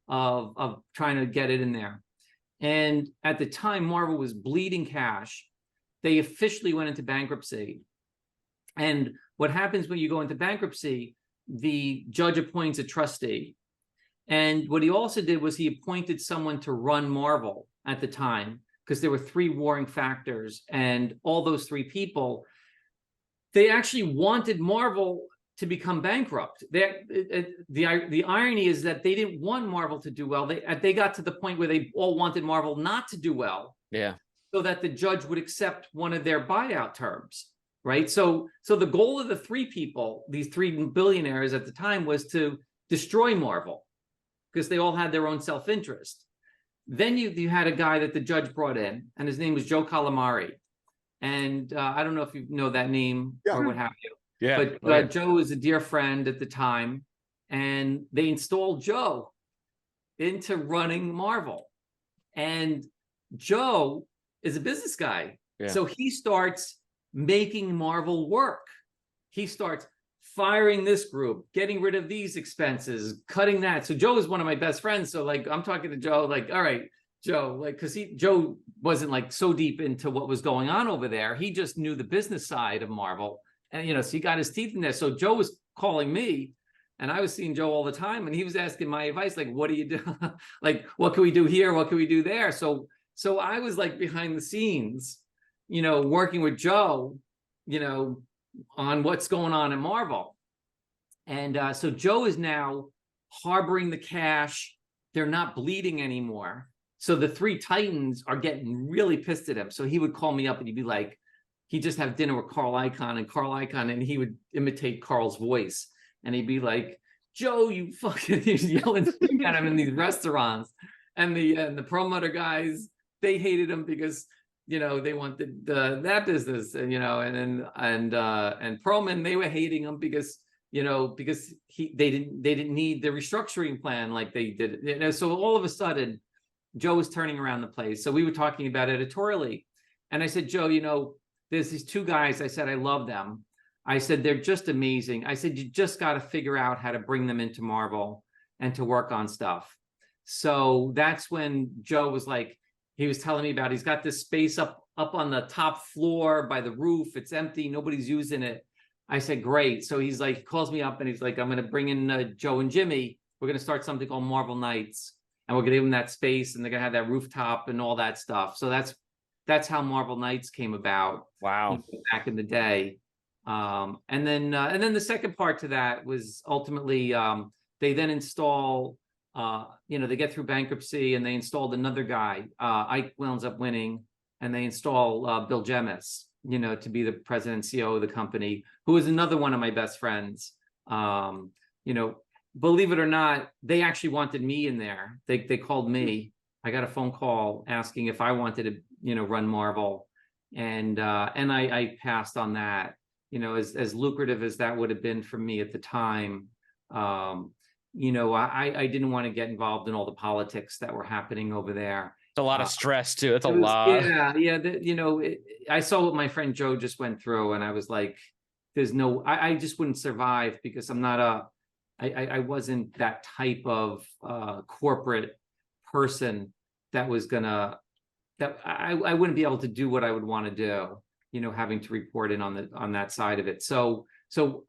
of trying to get it in there. And at the time, Marvel was bleeding cash. They officially went into bankruptcy. And what happens when you go into bankruptcy, the judge appoints a trustee. And what he also did was he appointed someone to run Marvel at the time, because there were three warring factors. And all those three people, they actually wanted Marvel to become bankrupt. The irony is that they didn't want Marvel to do well. They got to the point where they all wanted Marvel not to do well. Yeah. So that the judge would accept one of their buyout terms, right? So the goal of the three people, these three billionaires at the time, was to destroy Marvel, because they all had their own self-interest. Then you had a guy that the judge brought in, and his name was Joe Calamari. And I don't know if you know that name or what have you. Yeah. But Joe was a dear friend at the time, and they installed Joe into running Marvel. And Joe is a business guy. Yeah. So he starts making Marvel work. He starts firing this group, getting rid of these expenses, cutting that. So Joe is one of my best friends. So I'm talking to Joe, all right, Joe, because Joe wasn't so deep into what was going on over there. He just knew the business side of Marvel. And, so he got his teeth in there. So Joe was calling me, and I was seeing Joe all the time, and he was asking my advice, what do you do? What can we do here? What can we do there? So I was behind the scenes, working with Joe, on what's going on in Marvel. And so Joe is now harboring the cash. They're not bleeding anymore. So the three titans are getting really pissed at him. So he would call me up, and he'd be like, he'd just have dinner with Carl Icahn, and he would imitate Carl's voice. And he'd be like, Joe, you fucking, he's yelling at him in these restaurants. And the Perlmutter guys, they hated him because, they wanted that business, and, and Perlman, they were hating him because, because they didn't need the restructuring plan like they did. So all of a sudden, Joe was turning around the place. So we were talking about editorially, And I said, Joe, there's these two guys. I said, I love them. I said, they're just amazing. I said, you just got to figure out how to bring them into Marvel and to work on stuff. So that's when Joe was like, he was telling me about, he's got this space up on the top floor by the roof. It's empty. Nobody's using it. I said, great. So he's like, he calls me up and he's like, I'm going to bring in Joe and Jimmy. We're going to start something called Marvel Nights, and we're going to give them that space, and they're going to have that rooftop and all that stuff. So that's how Marvel Nights came about. Wow. Back in the day. And then the second part to that was ultimately they then install, they get through bankruptcy and they installed another guy. Ike ends up winning, and they install Bill Jemis, to be the president and CEO of the company, who is another one of my best friends. Believe it or not, they actually wanted me in there. They called me. I got a phone call asking if I wanted to, run Marvel, and I passed on that. As lucrative as that would have been for me at the time, I didn't want to get involved in all the politics that were happening over there. It's a lot of stress too. It's a lot. Yeah. I saw what my friend Joe just went through, and I was like, I just wouldn't survive, because I wasn't that type of corporate person that was gonna, that I wouldn't be able to do what I would want to do, having to report in on that side of it. So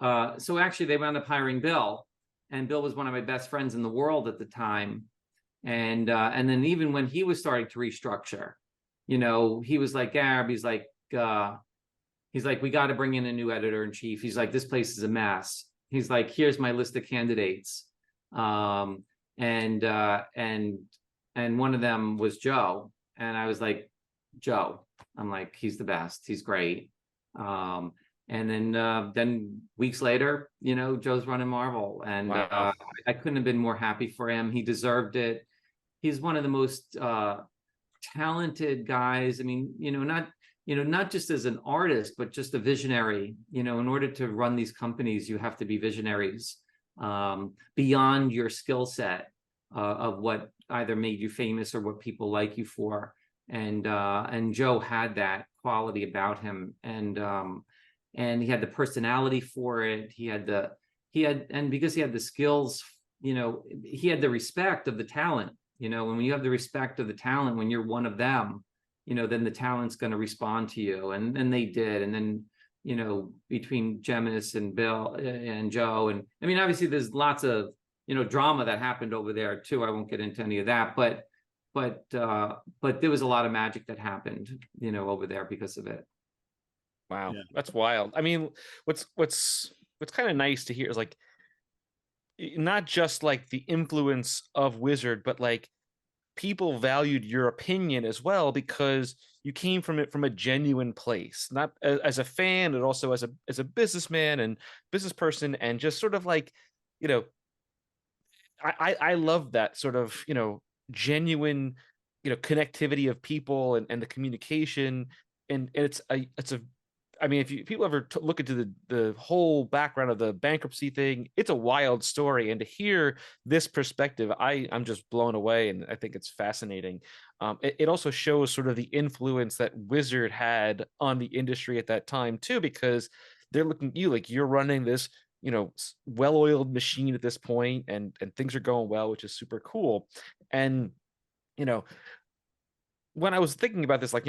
actually they wound up hiring Bill, and Bill was one of my best friends in the world at the time. And then even when he was starting to restructure, he was like, Gareb, he's like, we got to bring in a new editor in chief. He's like, this place is a mess. He's like, here's my list of candidates. And one of them was Joe. And I was like, Joe, I'm like, he's the best. He's great. And then weeks later, Joe's running Marvel, and wow. I couldn't have been more happy for him. He deserved it. He's one of the most talented guys. I mean, not just as an artist, but just a visionary. In order to run these companies, you have to be visionaries beyond your skill set of what either made you famous or what people like you for. And Joe had that quality about him, and he had the personality for it. And because he had the skills, he had the respect of the talent. When you have the respect of the talent, when you're one of them, then the talent's going to respond to you. And they did. And then, between Jemis and Bill and Joe, and I mean, obviously there's lots of, drama that happened over there too. I won't get into any of that, but there was a lot of magic that happened, over there because of it. Wow. Yeah. That's wild. I mean, what's kind of nice to hear is like, not just like the influence of Wizard, but like people valued your opinion as well, because you came from it from a genuine place, not as a fan, but also as a businessman and business person, and just sort of like, I love that sort of, genuine, connectivity of people, and the communication. And it's a I mean, if people ever look into the whole background of the bankruptcy thing, it's a wild story. And to hear this perspective, I'm just blown away, and I think it's fascinating. It also shows sort of the influence that Wizard had on the industry at that time too, because they're looking at you like you're running this, well-oiled machine at this point, and things are going well, which is super cool. And when I was thinking about this, like,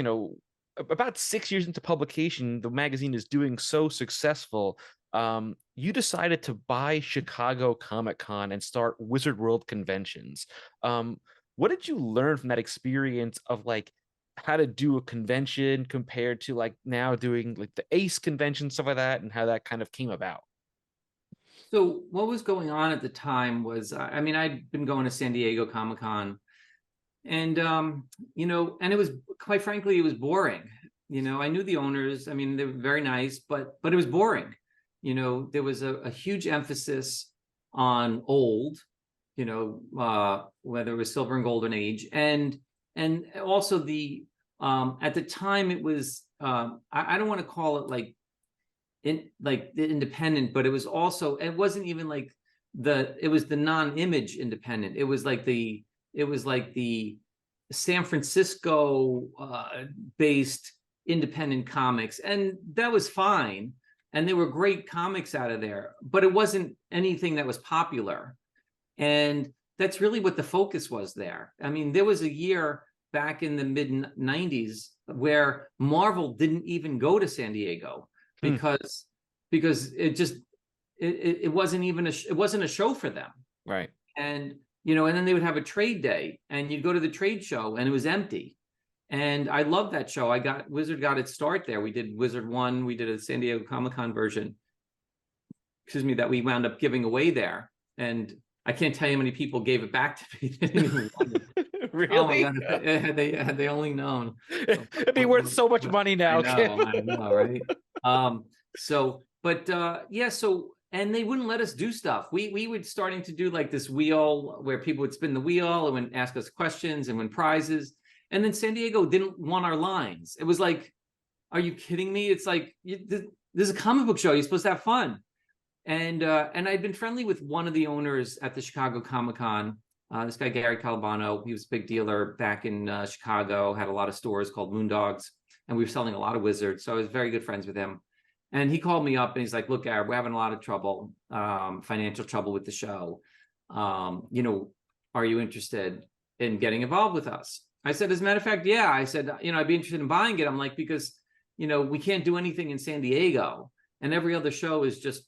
about 6 years into publication, the magazine is doing so successful. You decided to buy Chicago Comic-Con and start Wizard World conventions. What did you learn from that experience of like how to do a convention compared to like now doing like the Ace convention, stuff like that, and how that kind of came about? So what was going on at the time was, I mean, I'd been going to San Diego Comic-Con, and and it was, quite frankly, it was boring. I knew the owners. I mean, they were very nice, but it was boring. There was a huge emphasis on old, whether it was Silver and Golden Age, and also the at the time it was, I don't want to call it like independent, but it was also, it wasn't even like it was the non-image independent. It was like the San Francisco based independent comics, and that was fine. And there were great comics out of there, but it wasn't anything that was popular. And that's really what the focus was there. I mean, there was a year back in the mid 90s where Marvel didn't even go to San Diego because it wasn't even it wasn't a show for them. Right. And, and then they would have a trade day and you'd go to the trade show and it was empty. And I loved that show. Wizard got its start there. We did Wizard 1. We did a San Diego Comic-Con version, that we wound up giving away there. And I can't tell you how many people gave it back to me. Really? Oh my God, had they only known. It'd be worth so much money now. I know, right? And they wouldn't let us do stuff. We were starting to do like this wheel where people would spin the wheel and would ask us questions and win prizes. And then San Diego didn't want our lines. It was like, are you kidding me? It's like, this is a comic book show. You're supposed to have fun. And I'd been friendly with one of the owners at the Chicago Comic-Con, this guy, Gary Calabano. He was a big dealer back in Chicago, had a lot of stores called Moondogs, and we were selling a lot of Wizards. So I was very good friends with him. And he called me up and he's like, look, Gareb, we're having a lot of trouble, financial trouble with the show. Are you interested in getting involved with us? I said, as a matter of fact, yeah. I said, I'd be interested in buying it. I'm like, because, we can't do anything in San Diego. And every other show is just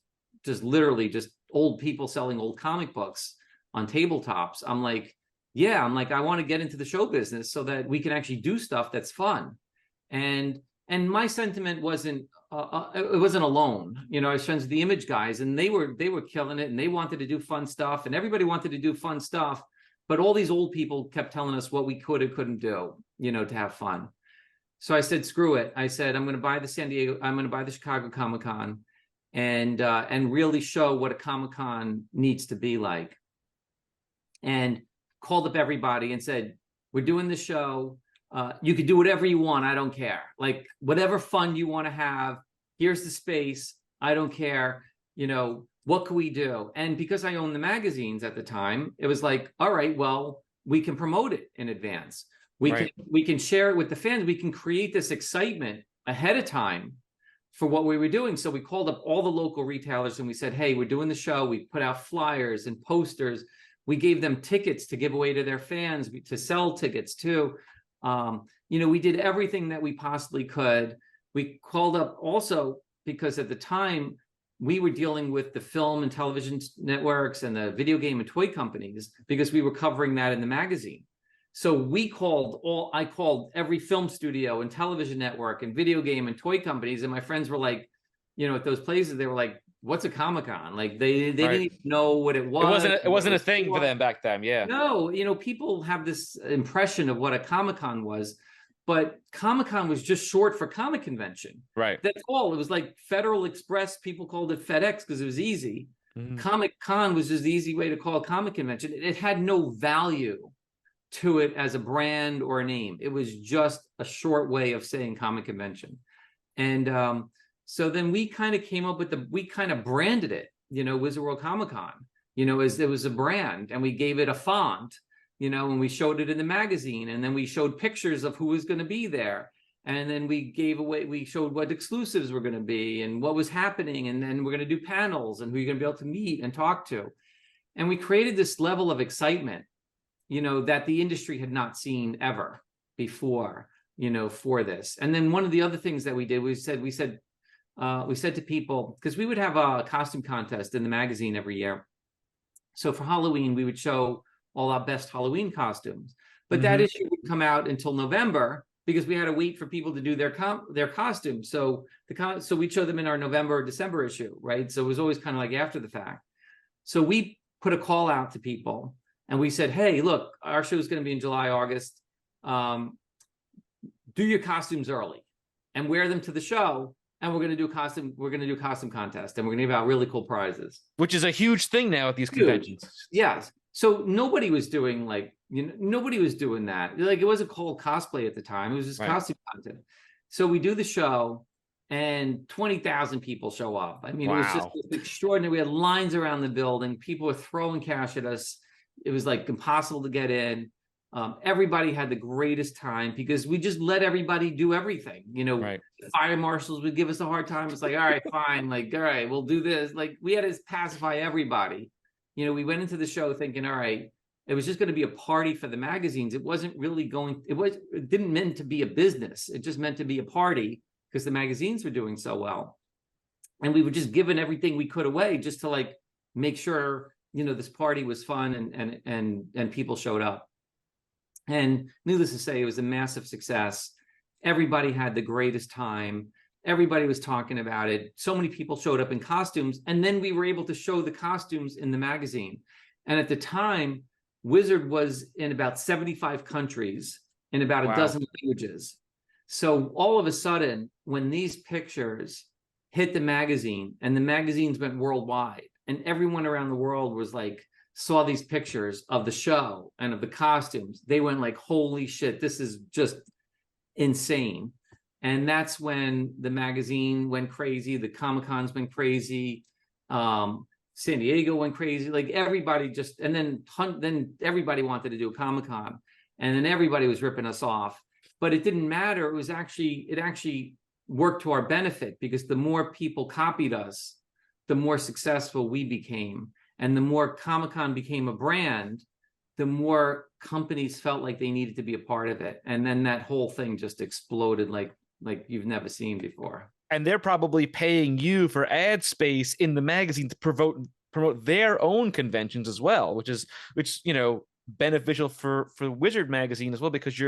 literally just old people selling old comic books on tabletops. I'm like, yeah, I want to get into the show business so that we can actually do stuff that's fun. And my sentiment wasn't, it wasn't alone. I was friends with the Image guys and they were killing it and they wanted to do fun stuff and everybody wanted to do fun stuff. But all these old people kept telling us what we could and couldn't do, to have fun. So I said, screw it. I said, I'm going to buy the Chicago Comic-Con and really show what a Comic-Con needs to be like. And called up everybody and said, we're doing the show. You could do whatever you want. I don't care. Like whatever fun you want to have, here's the space. I don't care. What can we do? And because I owned the magazines at the time, it was like, all right, well, we can promote it in advance. We can share it with the fans. We can create this excitement ahead of time for what we were doing. So we called up all the local retailers and we said, hey, we're doing the show. We put out flyers and posters. We gave them tickets to give away to their fans, to sell tickets too. We did everything that we possibly could. We called up also because at the time we were dealing with the film and television networks and the video game and toy companies because we were covering that in the magazine. So I called every film studio and television network and video game and toy companies. And my friends were like, at those places, they were like, what's a Comic-Con? Like they didn't even know what it was. It wasn't a thing for them back then. Yeah. No, people have this impression of what a Comic-Con was, but Comic-Con was just short for comic convention. Right. That's all. It was like Federal Express. People called it FedEx because it was easy. Mm-hmm. Comic-Con was just the easy way to call a comic convention. It had no value to it as a brand or a name. It was just a short way of saying comic convention. And so then we kind of came up with we kind of branded it, Wizard World Comic-Con, as it was a brand, and we gave it a font, and we showed it in the magazine, and then we showed pictures of who was going to be there. And then we showed what exclusives were going to be and what was happening. And then we're going to do panels and who you're going to be able to meet and talk to. And we created this level of excitement, that the industry had not seen ever before, for this. And then one of the other things that we did, we said to people, because we would have a costume contest in the magazine every year. So for Halloween, we would show all our best Halloween costumes. But that issue would come out until November because we had to wait for people to do their costumes. So we'd show them in our November or December issue, right? So it was always kind of like after the fact. So we put a call out to people and we said, hey, look, our show is going to be in July, August. Do your costumes early and wear them to the show. And we're going to do a costume contest, and we're going to give out really cool prizes. Which is a huge thing now at these conventions. Yes. So nobody was doing nobody was doing that. Like it wasn't called cosplay at the time. It was just costume content. So we do the show and 20,000 people show up. I mean, It was just extraordinary. We had lines around the building. People were throwing cash at us. It was like impossible to get in. Everybody had the greatest time because we just let everybody do everything. Right. The fire marshals would give us a hard time. It's like, all right, fine. Like, all right, we'll do this. Like, we had to pacify everybody. We went into the show thinking, all right, it was just going to be a party for the magazines. It wasn't really it didn't meant to be a business. It just meant to be a party because the magazines were doing so well. And we were just giving everything we could away just to like make sure, this party was fun and people showed up. And needless to say, it was a massive success. Everybody had the greatest time. Everybody was talking about it. So many people showed up in costumes. And then we were able to show the costumes in the magazine. And at the time, Wizard was in about 75 countries in about a dozen languages. So all of a sudden, when these pictures hit the magazine and the magazines went worldwide, and everyone around the world was like, saw these pictures of the show and of the costumes, they went like, holy shit, this is just insane. And that's when the magazine went crazy. The Comic-Cons went crazy. San Diego went crazy. Like everybody just, and then everybody wanted to do a Comic-Con, and then everybody was ripping us off. But it didn't matter. It actually worked to our benefit because the more people copied us, the more successful we became. And the more Comic-Con became a brand, the more companies felt like they needed to be a part of it. And then that whole thing just exploded like you've never seen before. And they're probably paying you for ad space in the magazine to promote their own conventions as well, which beneficial for Wizard magazine as well, because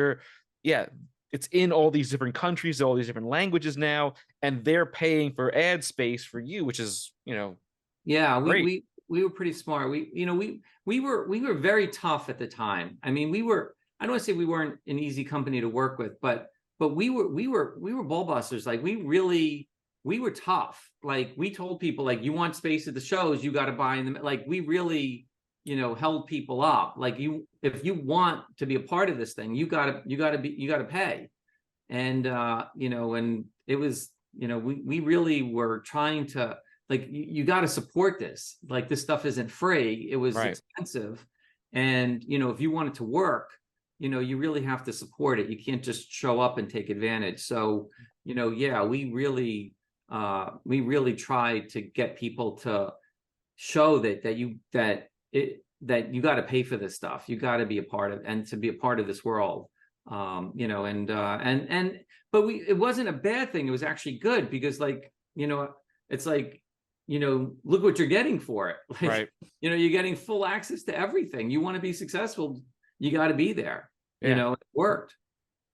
it's in all these different countries, all these different languages now, and they're paying for ad space for you, which is great. We were pretty smart. We were very tough at the time. I mean, I don't want to say we weren't an easy company to work with, but we were ball busters. Like we were tough. Like we told people, like, you want space at the shows, you got to buy in them. Like we really, held people up. Like if you want to be a part of this thing, you got to pay. And and it was, we really were trying to, like, you got to support this. Like this stuff isn't free. It was expensive. And, if you want it to work, you really have to support it. You can't just show up and take advantage. So, we really tried to get people to show that you got to pay for this stuff. You got to be a part of, and to be a part of this world. But it wasn't a bad thing. It was actually good because, like, it's like, look what you're getting for it. Like, right. You're getting full access to everything. You want to be successful, you got to be there. Yeah. It worked.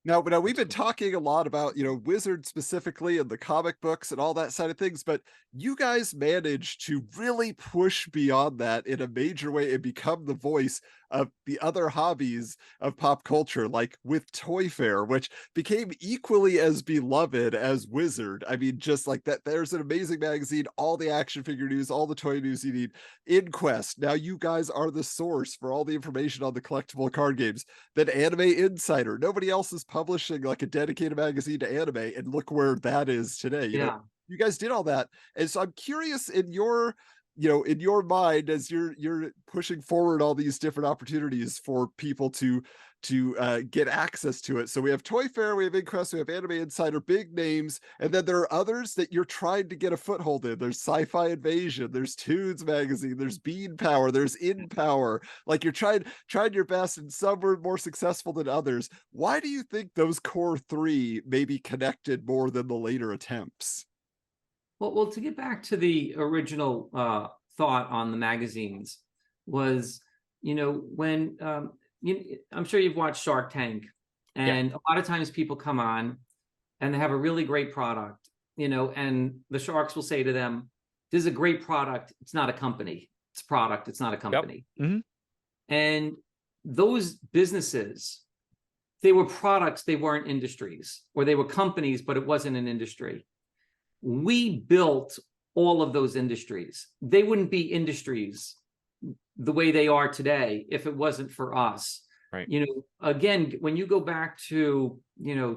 Now, we've been talking a lot about, Wizard specifically and the comic books and all that side of things, but you guys managed to really push beyond that in a major way and become the voice of the other hobbies of pop culture, like with Toy Fair, which became equally as beloved as Wizard. I mean, just like that, there's an amazing magazine, all the action figure news, all the toy news you need. Inquest, now you guys are the source for all the information on the collectible card games. Then Anime Insider, nobody else is publishing like a dedicated magazine to anime, and look where that is today. You guys did all that. And so I'm curious, in your mind, as you're pushing forward all these different opportunities for people to get access to it. So we have Toy Fair, we have Inquest, we have Anime Insider, big names, and then there are others that you're trying to get a foothold in. There's Sci-Fi Invasion, there's Toons Magazine, there's Bean Power, there's In Power. Like you're trying your best, and some were more successful than others. Why do you think those core three maybe connected more than the later attempts? Well, to get back to the original thought on the magazines was, when I'm sure you've watched Shark Tank, and a lot of times people come on and they have a really great product, and the sharks will say to them, "This is a great product. It's not a company. It's a product. It's not a company." Yep. Mm-hmm. And those businesses, they were products. They weren't industries, or they were companies, but it wasn't an industry. We built all of those industries. They wouldn't be industries the way they are today if it wasn't for us. Right. Again, when you go back to,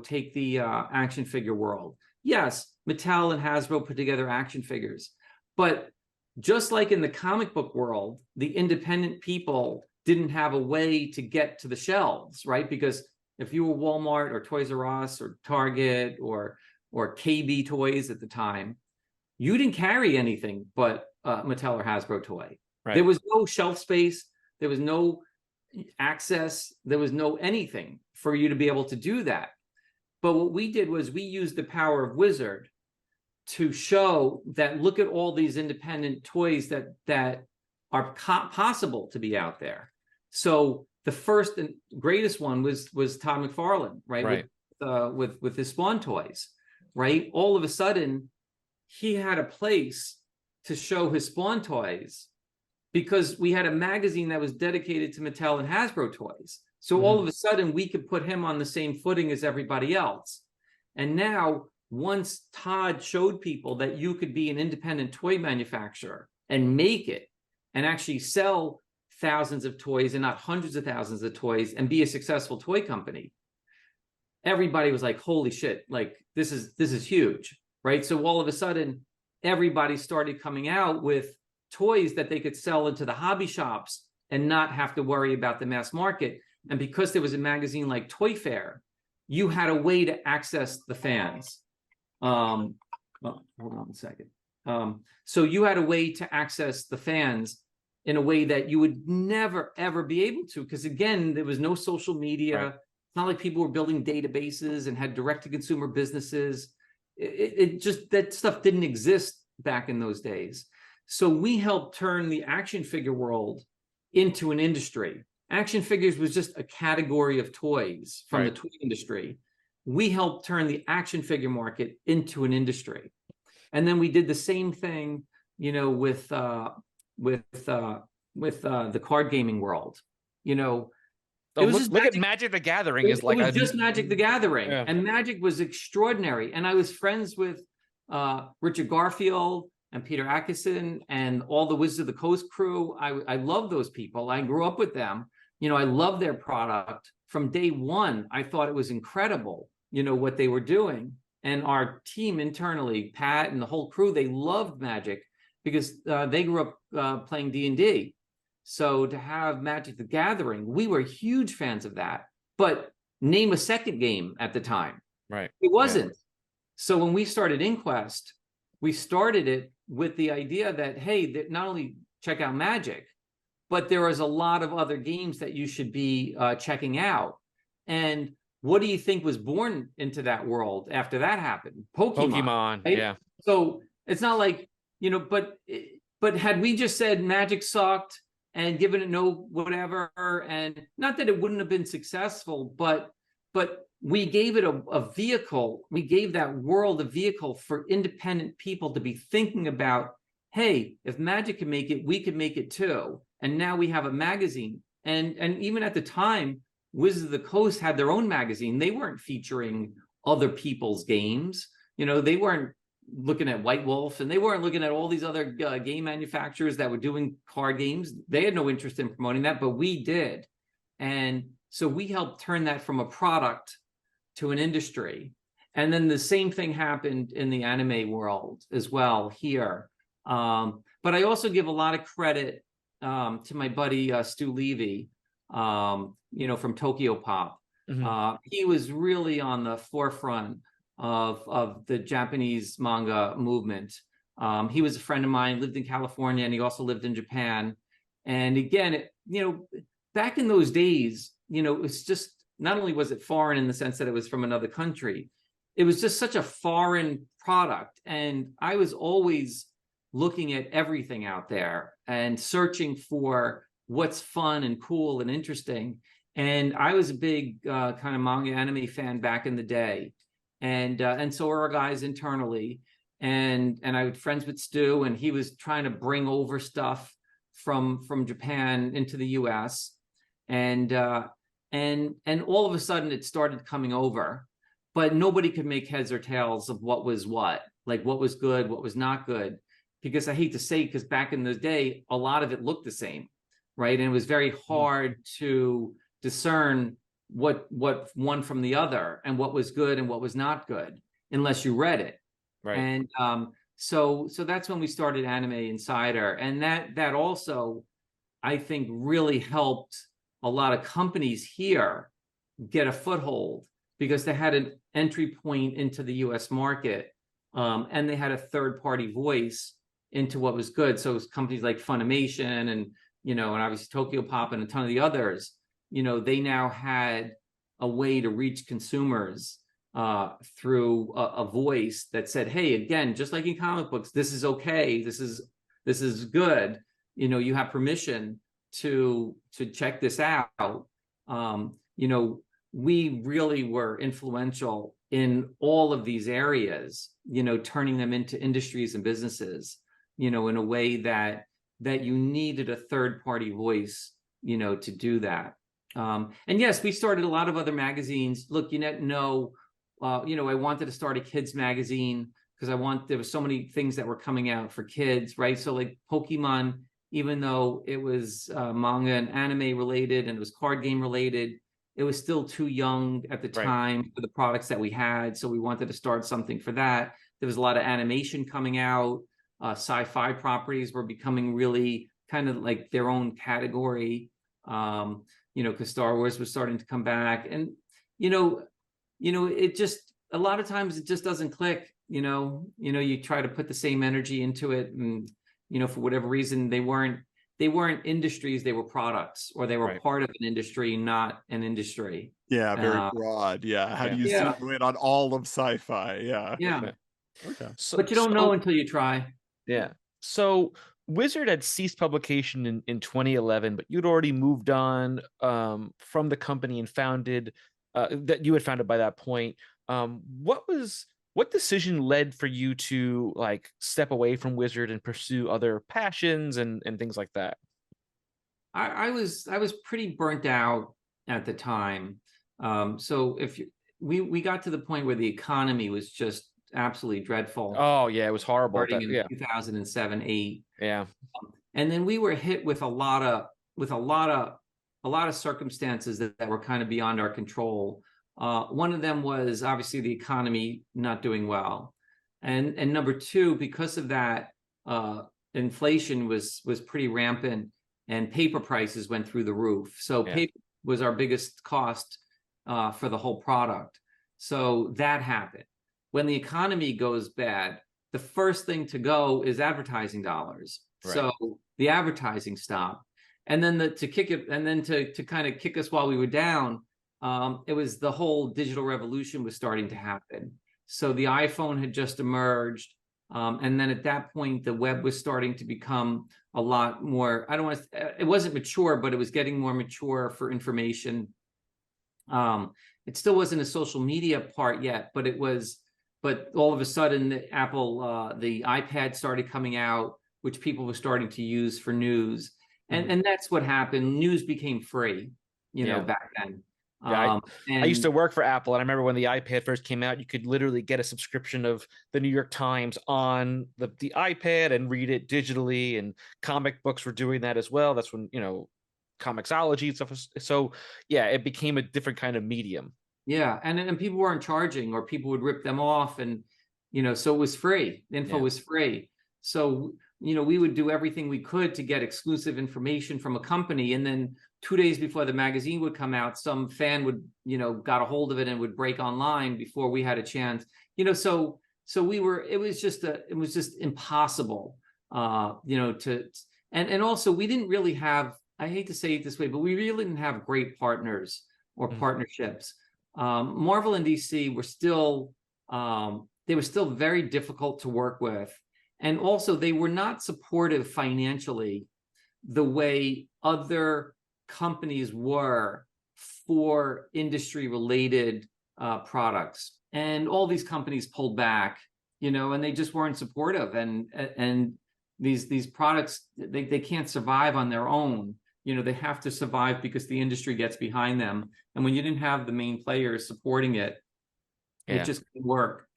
take the action figure world, yes, Mattel and Hasbro put together action figures, but just like in the comic book world, the independent people didn't have a way to get to the shelves, right? Because if you were Walmart or Toys R Us or Target or KB Toys at the time, you didn't carry anything but Mattel or Hasbro toy. Right. There was no shelf space. There was no access. There was no anything for you to be able to do that. But what we did was we used the power of Wizard to show that look at all these independent toys that are possible to be out there. So the first and greatest one was Todd McFarlane, right? With his Spawn toys, right? All of a sudden, he had a place to show his Spawn toys because we had a magazine that was dedicated to Mattel and Hasbro toys. So all of a sudden, we could put him on the same footing as everybody else. And now, once Todd showed people that you could be an independent toy manufacturer and make it and actually sell thousands of toys and not hundreds of thousands of toys and be a successful toy company, everybody was like, holy shit, like this is huge, right? So all of a sudden, everybody started coming out with toys that they could sell into the hobby shops and not have to worry about the mass market. And because there was a magazine like Toy Fair, you had a way to access the fans. Well, hold on a second. So you had a way to access the fans in a way that you would never, ever be able to. Because again, there was no social media. Right. It's not like people were building databases and had direct-to-consumer businesses. It just, that stuff didn't exist back in those days. So we helped turn the action figure world into an industry. Action figures was just a category of toys from the toy industry. We helped turn the action figure market into an industry. And then we did the same thing, you know, with the card gaming world. You know, it was look at Magic the Gathering is like it was just Magic the Gathering, and Magic was extraordinary. And I was friends with Richard Garfield and Peter Atkinson and all the Wizards of the Coast crew. I love those people. I grew up with them. You know, I love their product. From day one, I thought it was incredible, you know, what they were doing. And our team internally, Pat and the whole crew, they loved Magic because they grew up playing D&D. So to have Magic the Gathering, we were huge fans of that. But name a second game at the time. Right. It wasn't. Yeah. So when we started Inquest, we started it with the idea that, hey, that not only check out Magic, but there is a lot of other games that you should be checking out. And what do you think was born into that world after that happened? Pokemon, right? Yeah. So it's not like, you know, but had we just said Magic sucked and given it no whatever, and not that it wouldn't have been successful, but we gave it a vehicle. We gave that world a vehicle for independent people to be thinking about, hey, if Magic can make it, we can make it too. And now we have a magazine. And even at the time, Wizards of the Coast had their own magazine. They weren't featuring other people's games. You know, they weren't looking at White Wolf, and they weren't looking at all these other game manufacturers that were doing card games. They had no interest in promoting that, but we did. And so we helped turn that from a product to an industry. And then the same thing happened in the anime world as well here. But I also give a lot of credit to my buddy Stu Levy, you know, from Tokyo Pop. He was really on the forefront of the Japanese manga movement. He was a friend of mine, lived in California, and he also lived in Japan. And again, you know, back in those days, you know, it's just, not only was it foreign in the sense that it was from another country, it was just such a foreign product. And I was always looking at everything out there and searching for what's fun and cool and interesting. And I was a big kind of manga anime fan back in the day. And so were our guys internally. And I was friends with Stu, and he was trying to bring over stuff from Japan into the US. And all of a sudden it started coming over, but nobody could make heads or tails of what was what, like what was good, what was not good. Because I hate to say, because back in the day, a lot of it looked the same, right? And it was very hard to discern what one from the other and what was good and what was not good, unless you read it. Right. And so that's when we started Anime Insider. And that also I think really helped a lot of companies here get a foothold because they had an entry point into the US market, and they had a third party voice into what was good. So it was companies like Funimation and, and obviously Tokyo Pop and a ton of the others, they now had a way to reach consumers through a voice that said, hey, again, just like in comic books, this is okay. This is good. You have permission to check this out. We really were influential in all of these areas, turning them into industries and businesses, in a way that you needed a third party voice, to do that. And yes, we started a lot of other magazines. Look, I wanted to start a kids magazine because there was so many things that were coming out for kids, right? So like Pokemon, even though it was manga and anime related and it was card game related, it was still too young at the time for the products that we had. So we wanted to start something for that. There was a lot of animation coming out. Sci-fi properties were becoming really kind of like their own category, because Star Wars was starting to come back. And, it just, a lot of times it just doesn't click, you try to put the same energy into it. And, for whatever reason, they weren't industries, they were products, or they were part of an industry, not an industry. Yeah, very broad. Yeah. How do you zoom in on all of sci-fi? Yeah. Yeah. Okay. But you don't know until you try. Yeah. So Wizard had ceased publication in 2011, but you'd already moved on from the company and founded that you had founded by that point. What decision led for you to like step away from Wizard and pursue other passions and things like that? I was pretty burnt out at the time. So we got to the point where the economy was just absolutely dreadful. Oh yeah, it was horrible. Starting in 2007, 8. Yeah. And then we were hit with a lot of circumstances that were kind of beyond our control. One of them was obviously the economy not doing well. And number two, because of that, inflation was pretty rampant and paper prices went through the roof. So paper was our biggest cost for the whole product. So that happened. When the economy goes bad, the first thing to go is advertising dollars. Right. So the advertising stopped. And then to kind of kick us while we were down, it was the whole digital revolution was starting to happen. So the iPhone had just emerged. And then at that point, the web was starting to become a lot more, it wasn't mature, but it was getting more mature for information. It still wasn't a social media part yet, but all of a sudden the iPad started coming out, which people were starting to use for news. And that's what happened. News became free, back then. Yeah, I used to work for Apple, and I remember when the iPad first came out, you could literally get a subscription of the New York Times on the iPad and read it digitally, and comic books were doing that as well. That's when, Comixology and stuff. So yeah, it became a different kind of medium. Yeah, and people weren't charging, or people would rip them off, and so it was free. The info was free. So we would do everything we could to get exclusive information from a company, and then 2 days before the magazine would come out, some fan would got a hold of it and would break online before we had a chance. So it was just impossible. And also we didn't really have, I hate to say it this way, but we really didn't have great partners or partnerships. Marvel and DC were still very difficult to work with. And also they were not supportive financially the way other companies were for industry related products. And all these companies pulled back, and they just weren't supportive. And these products, they can't survive on their own. They have to survive because the industry gets behind them. And when you didn't have the main players supporting it, it just couldn't work.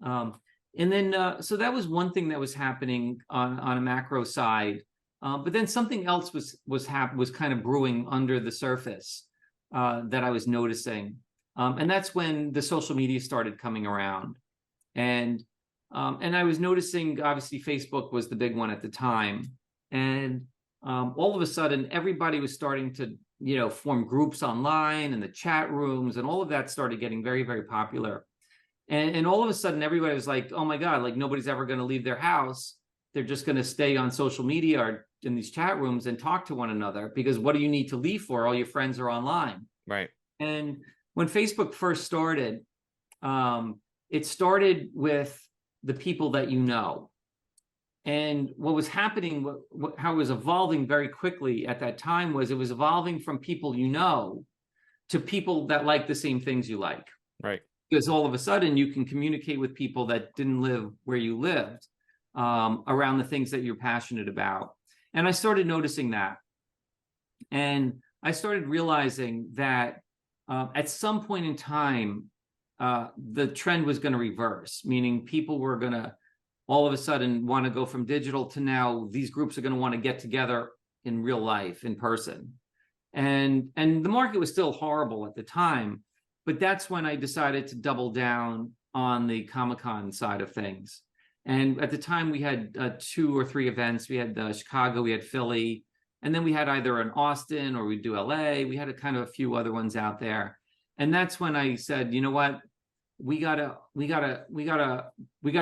And then, so that was one thing that was happening on a macro side. But then something else was kind of brewing under the surface that I was noticing. And that's when the social media started coming around. And I was noticing, obviously, Facebook was the big one at the time. And all of a sudden everybody was starting to, form groups online and the chat rooms, and all of that started getting very, very popular. And all of a sudden everybody was like, oh my God, like nobody's ever going to leave their house. They're just going to stay on social media or in these chat rooms and talk to one another, because what do you need to leave for? All your friends are online. Right. And when Facebook first started, it started with the people that you know. And what was happening, how it was evolving very quickly at that time, was it was evolving from people you know to people that like the same things you like. Right. Because all of a sudden you can communicate with people that didn't live where you lived, around the things that you're passionate about. And I started noticing that. And I started realizing that at some point in time, the trend was going to reverse, meaning people were going to all of a sudden want to go from digital to now these groups are going to want to get together in real life, in person. And the market was still horrible at the time, but that's when I decided to double down on the Comic-Con side of things. And at the time we had 2 or 3 events. We had Chicago, we had Philly, and then we had either in Austin or we'd do LA. We had a kind of a few other ones out there. And that's when I said, you know what, we gotta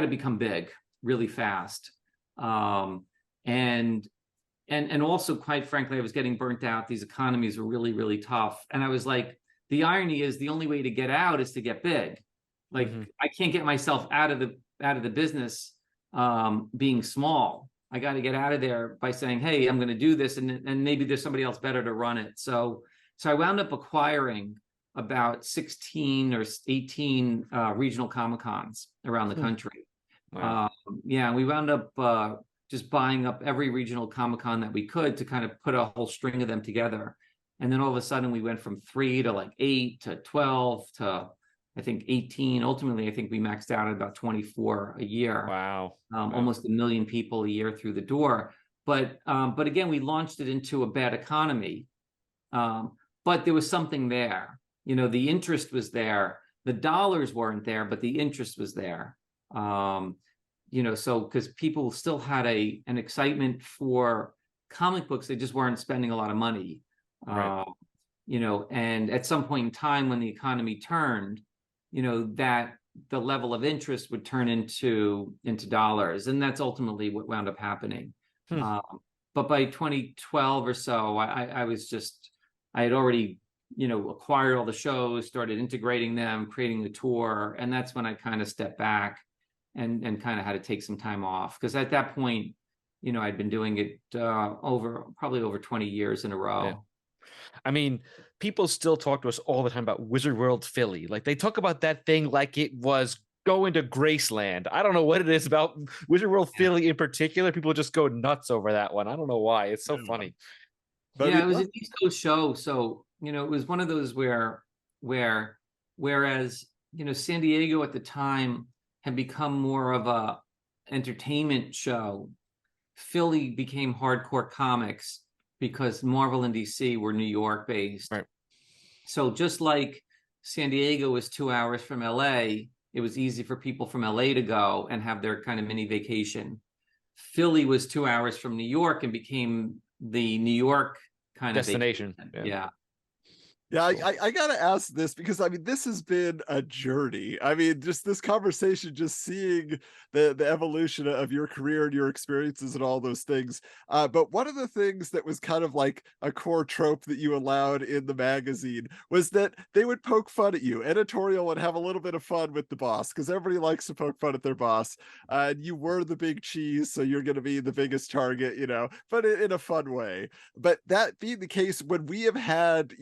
become big really fast. And also, quite frankly, I was getting burnt out. These economies were really, really tough. And I was like, the irony is the only way to get out is to get big. Like I can't get myself out of the business being small. I got to get out of there by saying, hey, I'm going to do this. And maybe there's somebody else better to run it. So I wound up acquiring about 16 or 18 regional Comic-Cons around the country. Wow. We wound up just buying up every regional Comic-Con that we could to kind of put a whole string of them together. And then all of a sudden we went from 3 to like 8 to 12 to I think 18. Ultimately, I think we maxed out at about 24 a year. Wow. Almost 1 million people a year through the door. But again, we launched it into a bad economy. But there was something there. The interest was there. The dollars weren't there, but the interest was there. So because people still had an excitement for comic books, they just weren't spending a lot of money. Right. And at some point in time when the economy turned, that the level of interest would turn into dollars, and that's ultimately what wound up happening. But by 2012 or so, I had already acquired all the shows, started integrating them, creating the tour, and that's when I kind of stepped back and kind of had to take some time off, because at that point, I'd been doing it probably over 20 years in a row. Yeah. I mean, people still talk to us all the time about Wizard World Philly. Like they talk about that thing like it was going to Graceland. I don't know what it is about Wizard World Philly in particular. People just go nuts over that one. I don't know why. It's so funny. But it was an East Coast show, so it was one of those whereas San Diego at the time had become more of a entertainment show, Philly became hardcore comics because Marvel and DC were New York based. Right. So just like San Diego was 2 hours from LA, it was easy for people from LA to go and have their kind of mini vacation. Philly was 2 hours from New York and became the New York kind destination. of vacation. Yeah, I gotta ask this because I mean this has been a journey. I mean, just this conversation, just seeing the evolution of your career and your experiences and all those things. But one of the things that was kind of like a core trope that you allowed in the magazine was that they would poke fun at you. Editorial would have a little bit of fun with the boss because everybody likes to poke fun at their boss. And you were the big cheese, so you're going to be the biggest target, but in a fun way. But that being the case, when we have had,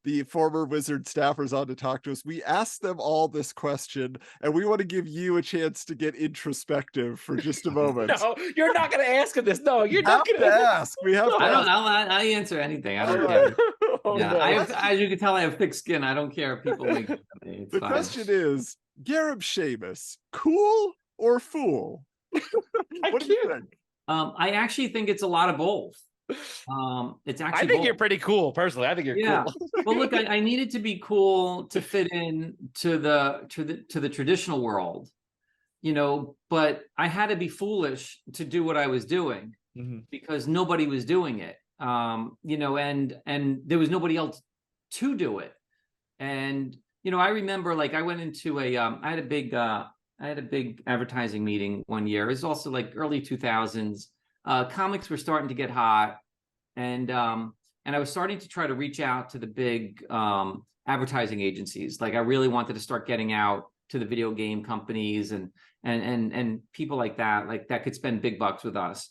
the former Wizard staffers on to talk to us, we asked them all this question, and we want to give you a chance to get introspective for just a moment. No, you're not going to ask him this. No, you're not going to ask. We have to ask. I answer anything. I don't care. As you can tell, I have thick skin. I don't care if people make fun of me. It's the fine. question is, Gareb Shamus, cool or fool? What do you think? I actually think it's a lot of both. It's actually I think you're pretty cool personally. I think you're cool. Well, look, I needed to be cool to fit in to the traditional world, but I had to be foolish to do what I was doing. because nobody was doing it. You know, and there was nobody else to do it. And, you know, I remember like I went into I had a big advertising meeting one year. It was also like early 2000s. Comics were starting to get hot, and I was starting to try to reach out to the big advertising agencies. Like I really wanted to start getting out to the video game companies and people like that could spend big bucks with us.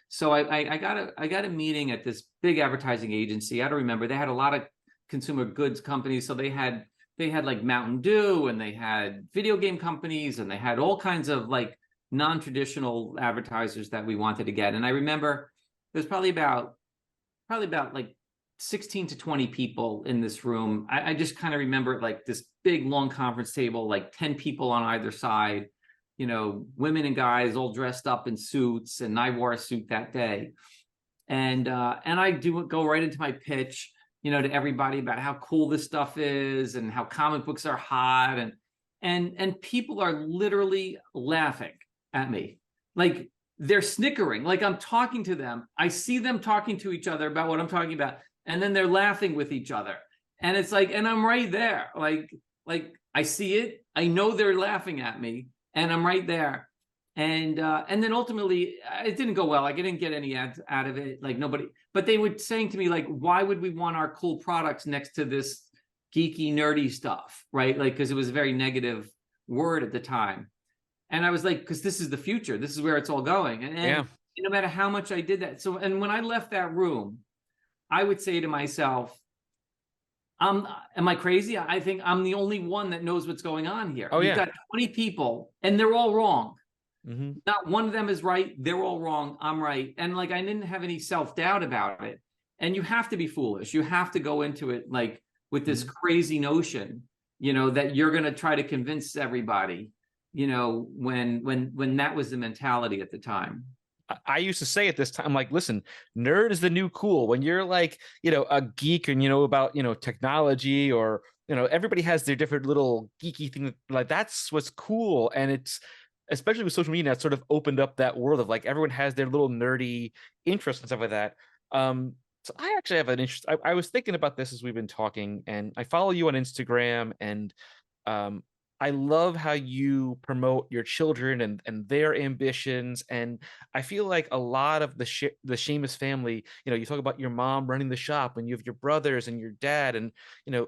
So I got a meeting at this big advertising agency. I don't remember. They had a lot of consumer goods companies. So they had like Mountain Dew, and they had video game companies, and they had all kinds of like non-traditional advertisers that we wanted to get. And I remember there's probably about like 16 to 20 people in this room. I just kind of remember like this big long conference table, like 10 people on either side, you know, women and guys all dressed up in suits, and I wore a suit that day. And I go right into my pitch, you know, to everybody about how cool this stuff is and how comic books are hot, and people are literally laughing at me. Like they're snickering, like I'm talking to them. I see them talking to each other about what I'm talking about, and then they're laughing with each other. And it's like, and I'm right there. Like I see it. I know they're laughing at me, and I'm right there. And then ultimately it didn't go well. Like I didn't get any ads out of it. Like nobody, but they were saying to me, like, why would we want our cool products next to this geeky, nerdy stuff? Right. Like, cause it was a very negative word at the time. And I was like, because this is the future. This is where it's all going. And no matter how much I did that. So, and when I left that room, I would say to myself, am I crazy? I think I'm the only one that knows what's going on here. You've got 20 people and they're all wrong. Not one of them is right. They're all wrong. I'm right. And like, I didn't have any self-doubt about it. And you have to be foolish. You have to go into it like with this crazy notion, you know, that you're going to try to convince everybody, you know, when that was the mentality at the time. I used to say at this time, like, listen, nerd is the new cool. When you're like, you know, a geek and you know about, you know, technology, or, you know, everybody has their different little geeky thing. Like that's what's cool. And it's, especially with social media, it's sort of opened up that world of like everyone has their little nerdy interests and stuff like that. So I actually have an interest. I was thinking about this as we've been talking, and I follow you on Instagram, and I love how you promote your children and their ambitions. And I feel like a lot of the Shamus family, you know, you talk about your mom running the shop, and you have your brothers and your dad, and, you know,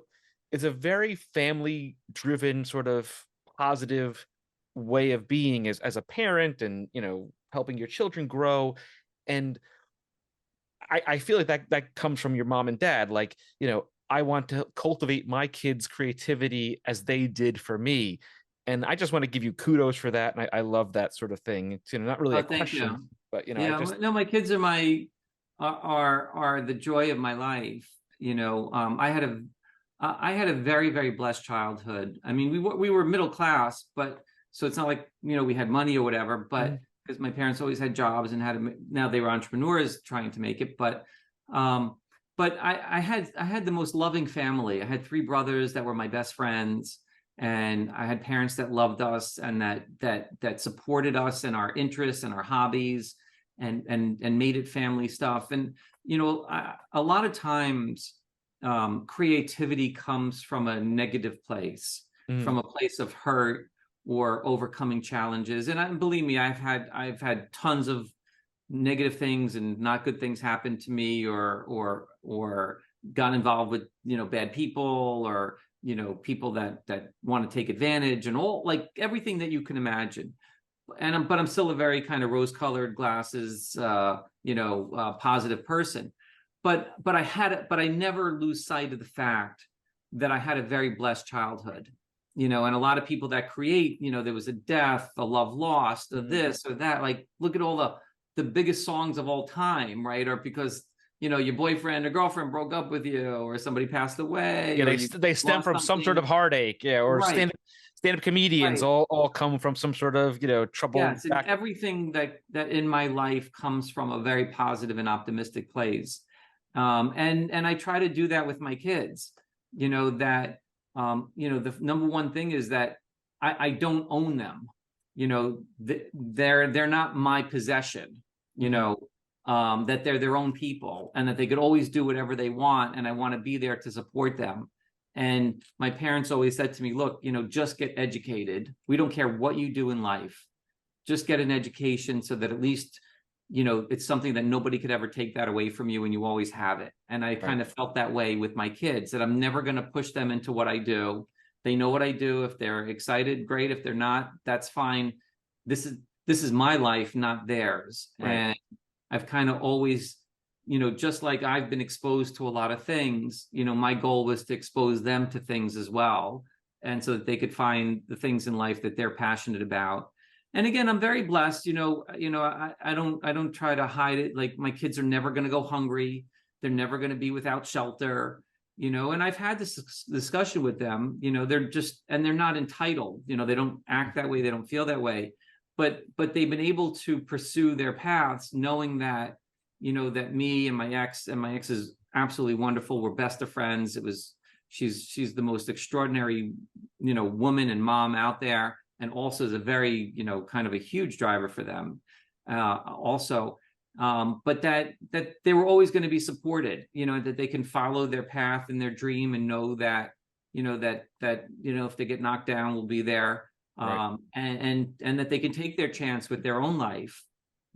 it's a very family driven sort of positive way of being as a parent, and, you know, helping your children grow. And I feel like that comes from your mom and dad. Like, you know, I want to cultivate my kids' creativity as they did for me. And I just want to give you kudos for that. And I love that sort of thing. It's, you know, not really a question, but, you know, yeah, no, my kids are are the joy of my life. You know, I had a very, very blessed childhood. I mean, we were middle class, but so it's not like, you know, we had money or whatever, but because my parents always had jobs and now they were entrepreneurs trying to make it. But I had the most loving family. I had 3 brothers that were my best friends, and I had parents that loved us and that supported us and our interests and our hobbies, and made it family stuff. And, you know, a lot of times creativity comes from a negative place, from a place of hurt or overcoming challenges. And believe me, I've had tons of negative things and not good things happen to me, or got involved with, you know, bad people, or, you know, people that want to take advantage, and all, like everything that you can imagine. But I'm still a very kind of rose-colored glasses, you know, positive person. But I never lose sight of the fact that I had a very blessed childhood. You know, and a lot of people that create, you know, there was a death, a love lost, a this or that. Like, look at all the biggest songs of all time, right? Or because, you know, your boyfriend or girlfriend broke up with you, or somebody passed away. Yeah, they stem from some sort of heartache. Yeah, or stand-up comedians all come from some sort of, you know, trouble. Yes, and everything that in my life comes from a very positive and optimistic place. And I try to do that with my kids. You know, that you know, the number one thing is that I don't own them. You know, they're not my possession. You know, that they're their own people and that they could always do whatever they want. And I want to be there to support them. And my parents always said to me, look, just get educated. We don't care what you do in life. Just get an education so that at least, it's something that nobody could ever take that away from you and you always have it. And I kind of felt that way with my kids, that I'm never going to push them into what I do. They know what I do. If they're excited, great. If they're not, that's fine. This is my life, not theirs. Right. And I've kind of always, just like I've been exposed to a lot of things, my goal was to expose them to things as well. And so that they could find the things in life that they're passionate about. And again, I'm very blessed, I don't try to hide it. Like, my kids are never going to go hungry. They're never going to be without shelter, and I've had this discussion with them, they're not entitled, they don't act that way. They don't feel that way, but they've been able to pursue their paths knowing that, that me and my ex is absolutely wonderful. We're best of friends. She's the most extraordinary, woman and mom out there. And also is a very, kind of a huge driver for them also. But that they were always going to be supported, that they can follow their path and their dream and know that, if they get knocked down, we'll be there. Right. And that they can take their chance with their own life,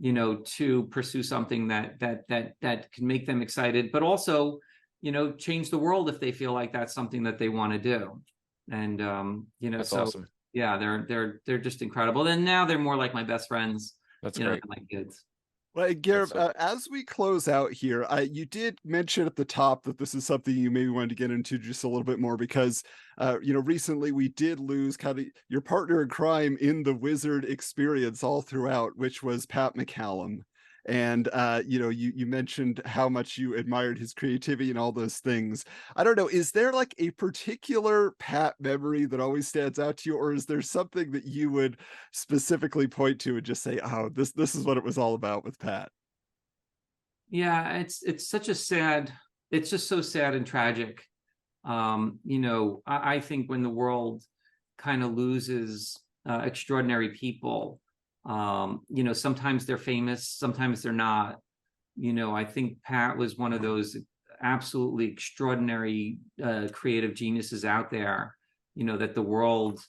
to pursue something that can make them excited, but also, change the world if they feel like that's something that they want to do. And, that's awesome. Yeah, they're just incredible. And now they're more like my best friends. That's great. Than my kids. Well, Gareb, as we close out here, you did mention at the top that this is something you maybe wanted to get into just a little bit more because, recently we did lose kind of your partner in crime in the Wizard experience all throughout, which was Pat McCallum. And, you mentioned how much you admired his creativity and all those things. I don't know, is there like a particular Pat memory that always stands out to you? Or is there something that you would specifically point to and just say, oh, this is what it was all about with Pat? Yeah, it's such a sad, it's just so sad and tragic. I think when the world kind of loses extraordinary people, sometimes they're famous, sometimes they're not. I think Pat was one of those absolutely extraordinary creative geniuses out there, that the world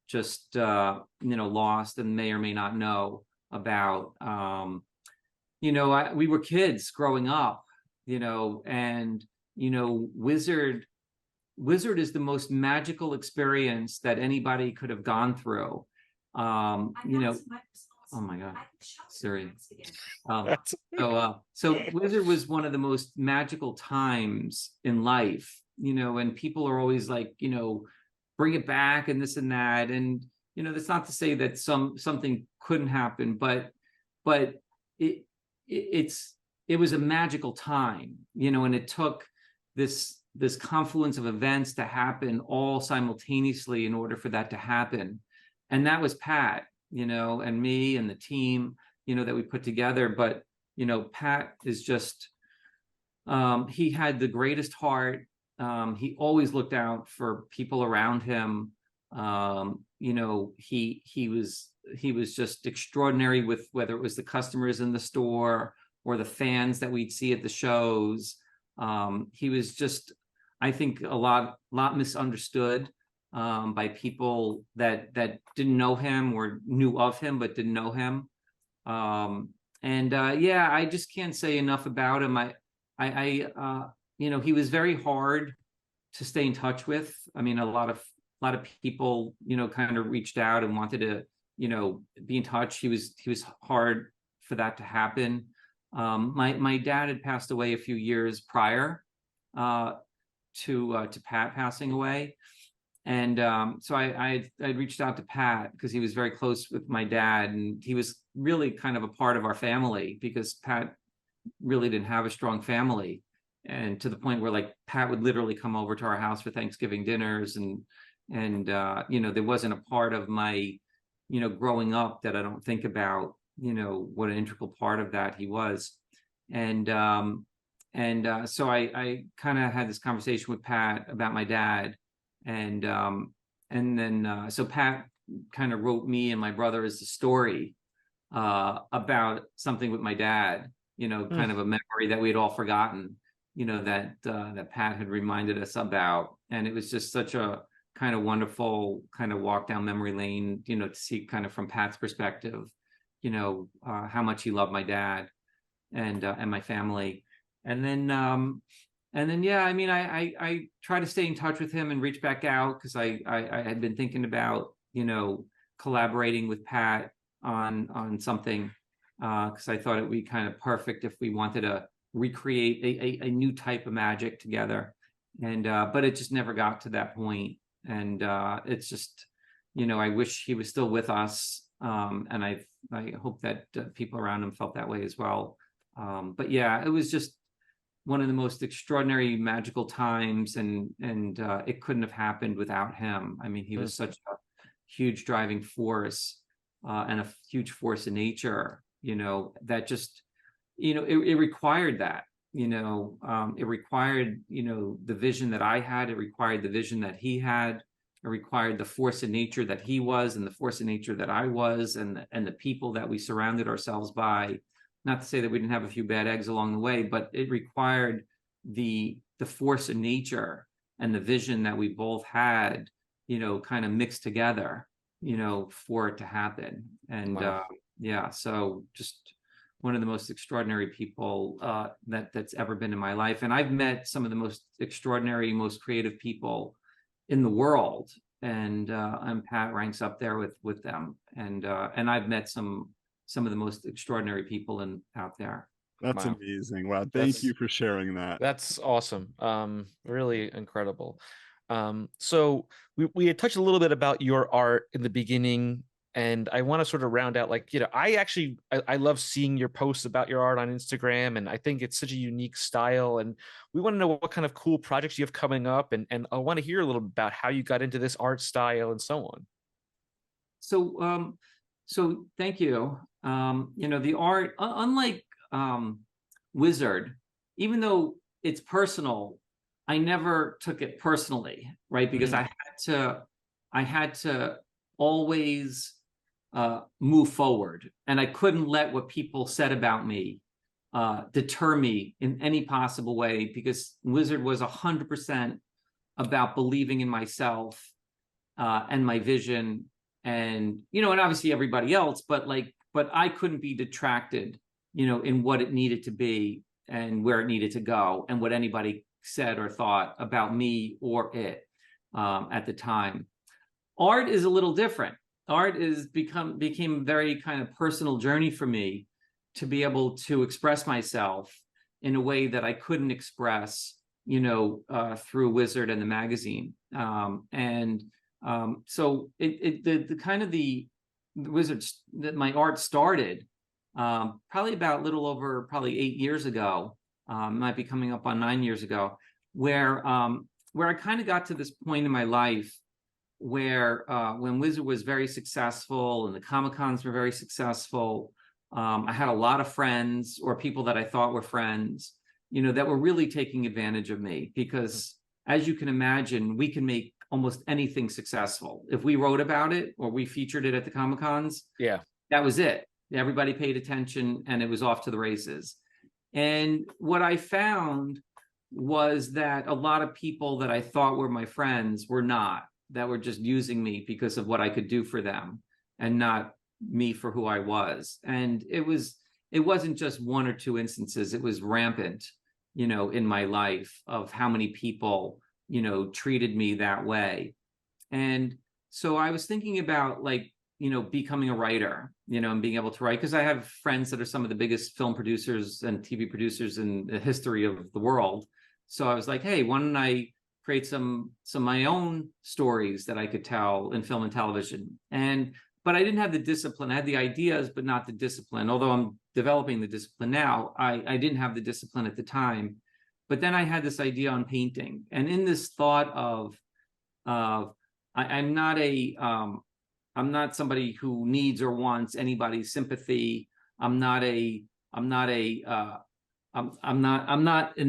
just, lost and may or may not know about. We were kids growing up, and, Wizard is the most magical experience that anybody could have gone through. Oh my God, Siri. So Wizard was one of the most magical times in life, and people are always like, bring it back and this and that. And, that's not to say that something couldn't happen, but it was a magical time, and it took this confluence of events to happen all simultaneously in order for that to happen. And that was Pat, and me and the team, that we put together. But, Pat is just, he had the greatest heart. He always looked out for people around him. He was just extraordinary with whether it was the customers in the store or the fans that we'd see at the shows. He was just, I think, a lot misunderstood by people that didn't know him or knew of him but didn't know him. I just can't say enough about him. He was very hard to stay in touch with. I mean, a lot of people, kind of reached out and wanted to, be in touch. He was hard for that to happen. My dad had passed away a few years prior to Pat passing away. And so I'd reached out to Pat because he was very close with my dad, and he was really kind of a part of our family because Pat really didn't have a strong family. And to the point where, like, Pat would literally come over to our house for Thanksgiving dinners, and there wasn't a part of my, growing up that I don't think about, what an integral part of that he was. And so I kind of had this conversation with Pat about my dad. And then so Pat kind of wrote me and my brother as a story about something with my dad. kind of a memory that we'd all forgotten, that Pat had reminded us about. And it was just such a kind of wonderful kind of walk down memory lane, to see kind of from Pat's perspective, how much he loved my dad and my family. And then, yeah, I mean, I try to stay in touch with him and reach back out, because I had been thinking about, collaborating with Pat on something, because I thought it would be kind of perfect if we wanted to recreate a new type of magic together. And but it just never got to that point. And it's just, I wish he was still with us. And I hope that people around him felt that way as well. But yeah, it was just one of the most extraordinary magical times, and it couldn't have happened without him. I mean, he was such a huge driving force, and a huge force in nature, that just, it required that, it required, the vision that I had, it required the vision that he had, it required the force of nature that he was, and the force of nature that I was, and the people that we surrounded ourselves by. Not to say that we didn't have a few bad eggs along the way, but it required the force of nature and the vision that we both had, kind of mixed together, for it to happen. And Wow. yeah, so just one of the most extraordinary people that's ever been in my life. And I've met some of the most extraordinary, most creative people in the world, and Pat ranks up there with them. And I've met some of the most extraordinary people out there. That's Wow. amazing. Wow. Thank That's you for sharing that. That's awesome. Really incredible. So we had touched a little bit about your art in the beginning, and I want to sort of round out, like, I love seeing your posts about your art on Instagram, and I think it's such a unique style, and we want to know what kind of cool projects you have coming up, and I want to hear a little bit about how you got into this art style and so on. So thank you. The art, unlike Wizard, even though it's personal, I never took it personally, right? Because I had to always move forward, and I couldn't let what people said about me deter me in any possible way, because Wizard was 100% about believing in myself and my vision, and and obviously everybody else, but I couldn't be detracted, in what it needed to be and where it needed to go, and what anybody said or thought about me or it at the time. Art is a little different. Art became a very kind of personal journey for me, to be able to express myself in a way that I couldn't express, through Wizard and the magazine. So the kind of the Wizards that my art started probably about a little over 8 years ago, might be coming up on 9 years ago, where I kind of got to this point in my life where when Wizard was very successful and the Comic-Cons were very successful, I had a lot of friends, or people that I thought were friends, that were really taking advantage of me, because as you can imagine, we can make almost anything successful. If we wrote about it or we featured it at the Comic-Cons, Yeah. that was it. Everybody paid attention, and it was off to the races. And what I found was that a lot of people that I thought were my friends were not, that were just using me because of what I could do for them, and not me for who I was. And it wasn't just one or two instances. It was rampant, in my life, of how many people, treated me that way. And so I was thinking about, becoming a writer, and being able to write, because I have friends that are some of the biggest film producers and TV producers in the history of the world. So I was like, hey, why don't I create some of my own stories that I could tell in film and television? But I didn't have the discipline. I had the ideas, but not the discipline. Although I'm developing the discipline now, I didn't have the discipline at the time. But then I had this idea on painting, and in this thought of I'm not somebody who needs or wants anybody's sympathy. I'm not in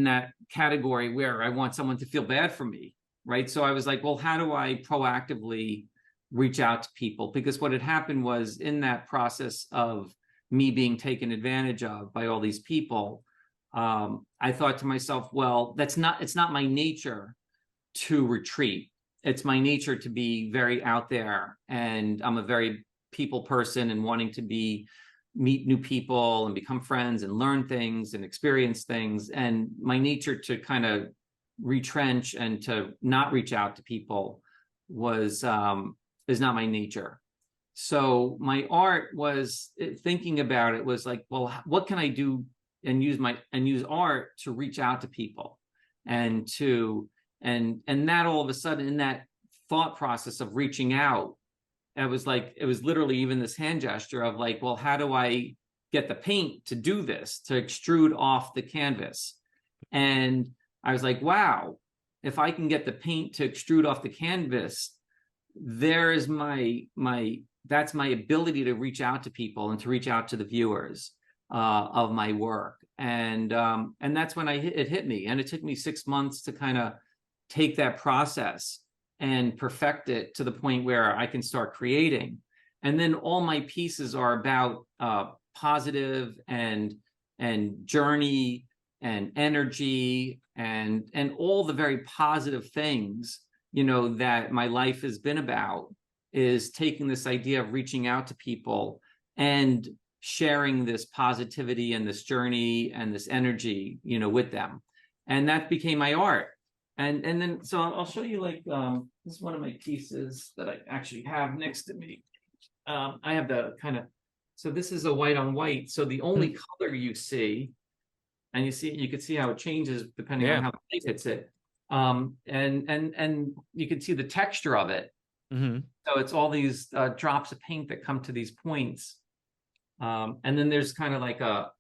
that category where I want someone to feel bad for me, right? So I was like, well, how do I proactively reach out to people? Because what had happened was, in that process of me being taken advantage of by all these people, I thought to myself, well, it's not my nature to retreat. It's my nature to be very out there, and I'm a very people person and wanting to meet new people and become friends and learn things and experience things. And my nature to kind of retrench and to not reach out to people is not my nature. So my art was, thinking about it was like, well, what can I do and use art to reach out to people, and that all of a sudden, in that thought process of reaching out, it was literally even this hand gesture of like, well, how do I get the paint to do this, to extrude off the canvas? And I was like, wow, if I can get the paint to extrude off the canvas, there is that's my ability to reach out to people and to reach out to the viewers of my work. And that's when it hit me. And it took me 6 months to kind of take that process and perfect it to the point where I can start creating. And then all my pieces are about positive and journey and energy and all the very positive things, that my life has been about, is taking this idea of reaching out to people and sharing this positivity and this journey and this energy, with them. And that became my art. And then, so I'll show you, like, this is one of my pieces that I actually have next to me. I have the so this is a white on white. So the only color you see, and you can see how it changes depending on how the light hits it. And you can see the texture of it. So it's all these drops of paint that come to these points. And then there's kind of like a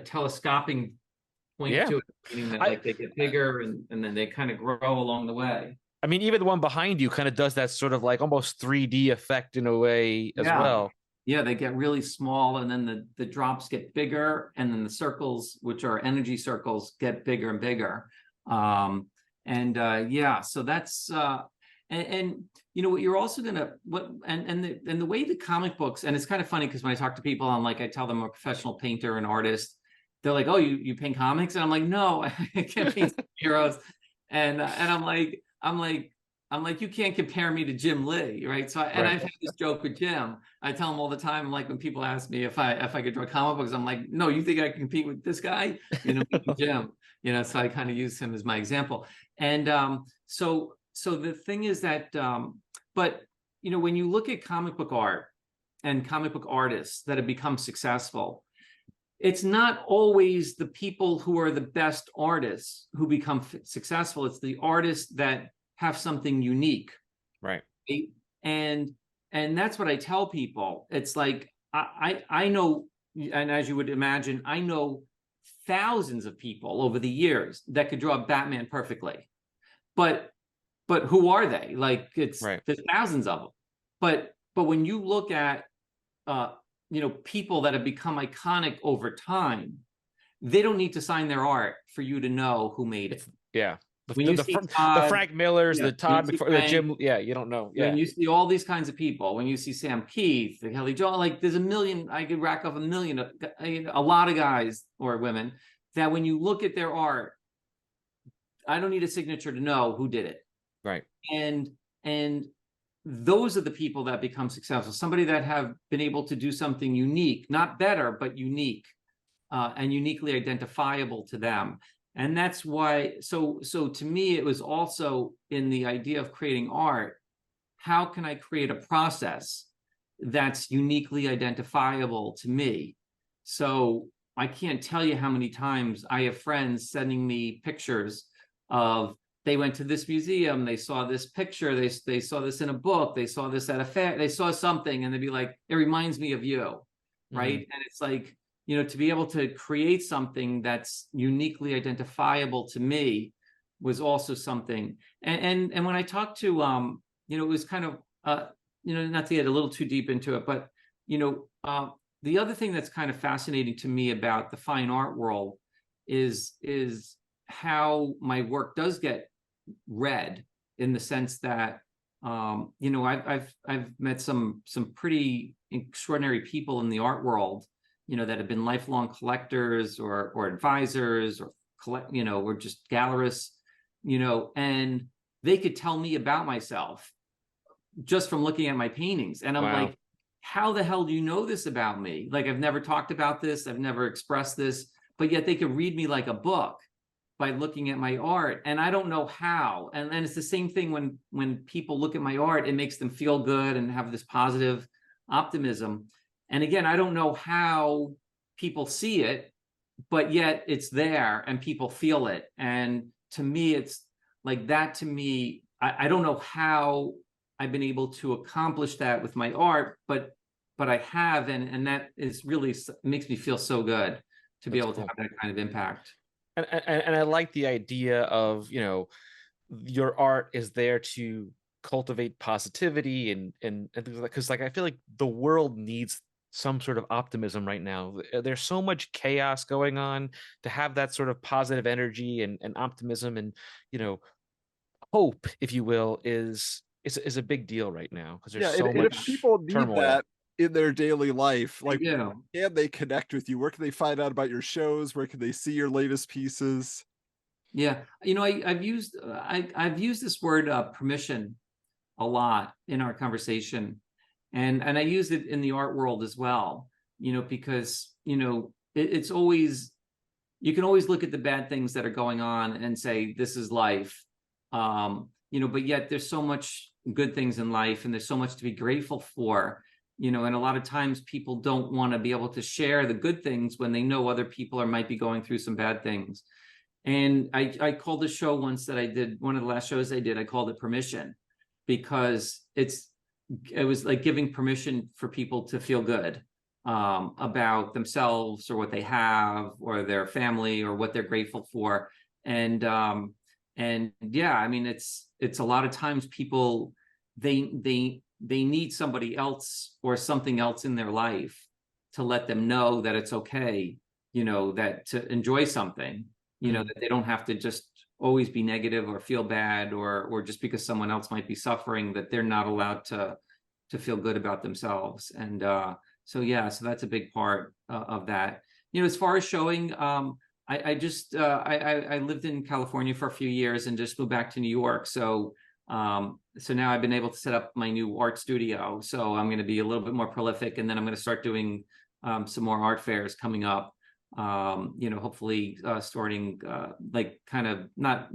telescoping point to it, meaning that like they get bigger and then they kind of grow along the way. I mean, even the one behind you kind of does that sort of like almost 3D effect in a way as well. Yeah, they get really small, and then the drops get bigger, and then the circles, which are energy circles, get bigger and bigger. So that's and what you're also gonna the way the comic books, and it's kind of funny because when I talk to people, I tell them I'm a professional painter and artist. They're like, oh, you paint comics? And I'm like, no, I can't paint heroes. And I'm like, you can't compare me to Jim Lee, right? So I've had this joke with Jim. I tell him all the time, like, when people ask me if I could draw comic books, I'm like, no, you think I can compete with this guy? Jim. So I kind of use him as my example. And so the thing is that, but when you look at comic book art and comic book artists that have become successful, it's not always the people who are the best artists who become successful. It's the artists that have something unique. Right. And that's what I tell people. It's like, I know, and as you would imagine, I know thousands of people over the years that could draw Batman perfectly. But who are they? Like, there's thousands of them. But when you look at, people that have become iconic over time, they don't need to sign their art for you to know who made it. Yeah. The Frank Millers, the Todd McFarlane, the Jim, you don't know. Yeah. When you see all these kinds of people, when you see Sam Keith, the Kelly Joel, like, there's a million, I could rack up a lot of guys or women that when you look at their art, I don't need a signature to know who did it. Right. And those are the people that become successful. Somebody that have been able to do something unique, not better, but unique, and uniquely identifiable to them. And that's why, so to me, it was also in the idea of creating art, how can I create a process that's uniquely identifiable to me? So I can't tell you how many times I have friends sending me pictures of, they went to this museum, they saw this picture, they saw this in a book, they saw this at a fair, they saw something, and they'd be like, it reminds me of you, right? And it's like, to be able to create something that's uniquely identifiable to me was also something. And when I talked to, it was kind of, not to get a little too deep into it, but, the other thing that's kind of fascinating to me about the fine art world is how my work does get read, in the sense that, I've met some pretty extraordinary people in the art world, that have been lifelong collectors or advisors or or just gallerists, and they could tell me about myself just from looking at my paintings. And I'm Wow. like, how the hell do you know this about me? Like, I've never talked about this. I've never expressed this, but yet they could read me like a book by looking at my art. And I don't know how. And it's the same thing when people look at my art, it makes them feel good and have this positive optimism. And again, I don't know how people see it, but yet it's there and people feel it. And to me, it's like that. To me, I don't know how I've been able to accomplish that with my art, but I have, and that is really makes me feel so good to be able to have that kind of impact. And I like the idea of, your art is there to cultivate positivity and things like, because like I feel like the world needs some sort of optimism right now. There's so much chaos going on. To have that sort of positive energy and optimism and hope, if you will, is a big deal right now, because there's Yeah, so and if much people need turmoil. that in their daily life, like, Yeah. can they connect with you? Where can they find out about your shows? Where can they see your latest pieces? Yeah, I've used I've used this word permission a lot in our conversation, and I use it in the art world as well. Because it's always, you can always look at the bad things that are going on and say this is life, but yet there's so much good things in life, and there's so much to be grateful for. And a lot of times people don't want to be able to share the good things when they know other people might be going through some bad things. And I called a show once that I did, one of the last shows I did, I called it Permission, because it was like giving permission for people to feel good about themselves or what they have or their family or what they're grateful for. And yeah, I mean, it's a lot of times people, they need somebody else or something else in their life to let them know that it's okay, that to enjoy something. That they don't have to just always be negative or feel bad, or just because someone else might be suffering, that they're not allowed to feel good about themselves. And so that's a big part of that. As far as showing, I lived in California for a few years and just moved back to New York. So now I've been able to set up my new art studio. So I'm going to be a little bit more prolific, and then I'm going to start doing some more art fairs coming up. Hopefully starting like kind of not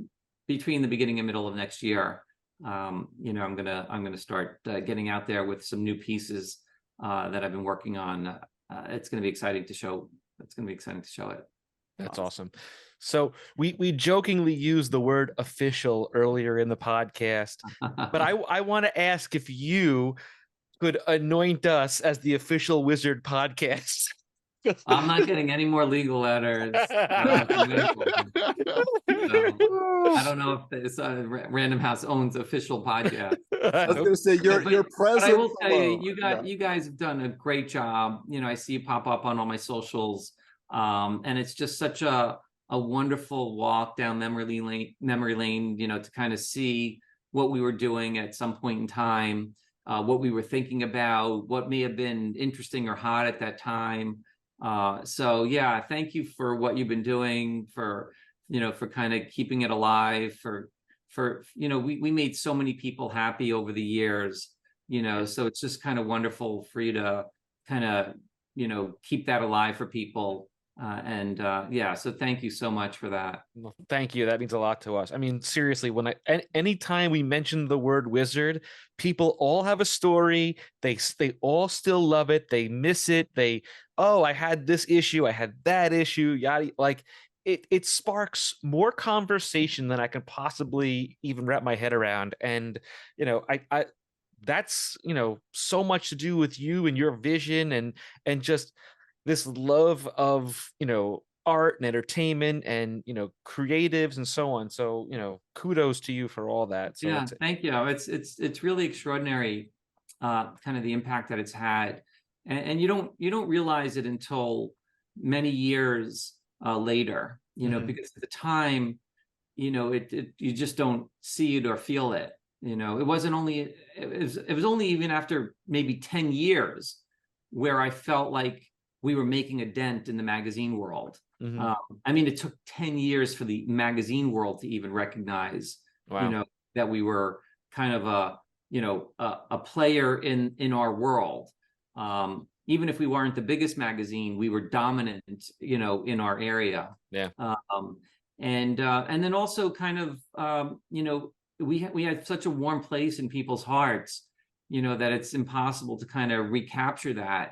between the beginning and middle of next year. I'm gonna start getting out there with some new pieces that I've been working on. It's going to be exciting to show. It's going to be exciting to show it. That's awesome. So we jokingly used the word official earlier in the podcast, but I want to ask if you could anoint us as the official Wizard podcast. I'm not getting any more legal letters. I don't know if this Random House owns official podcast. I was going to say your presence. But I will tell you, Yeah. you guys have done a great job. I see you pop up on all my socials, and it's just such a wonderful walk down memory lane. To kind of see what we were doing at some point in time, what we were thinking about, what may have been interesting or hot at that time. Thank you for what you've been doing, for kind of keeping it alive, we made so many people happy over the years, so it's just kind of wonderful for you to kind of keep that alive for people. So thank you so much for that. Well, thank you. That means a lot to us. I mean, seriously, anytime we mention the word wizard, people all have a story. They all still love it. They miss it. I had this issue. I had that issue. Yada. Like it sparks more conversation than I can possibly even wrap my head around. And I that's so much to do with you and your vision and just this love of art and entertainment and creatives and so on. So kudos to you for all that. So thank you. It's really extraordinary, kind of the impact that it's had, and you don't realize it until many years later, because at the time, you just don't see it or feel it. It was only even after maybe 10 years where I felt like we were making a dent in the magazine world. Mhm. I mean, it took 10 years for the magazine world to even recognize, Wow. that we were kind of a player in our world. Even if we weren't the biggest magazine, we were dominant, in our area. Yeah. And then also kind of, we had such a warm place in people's hearts, that it's impossible to kind of recapture that,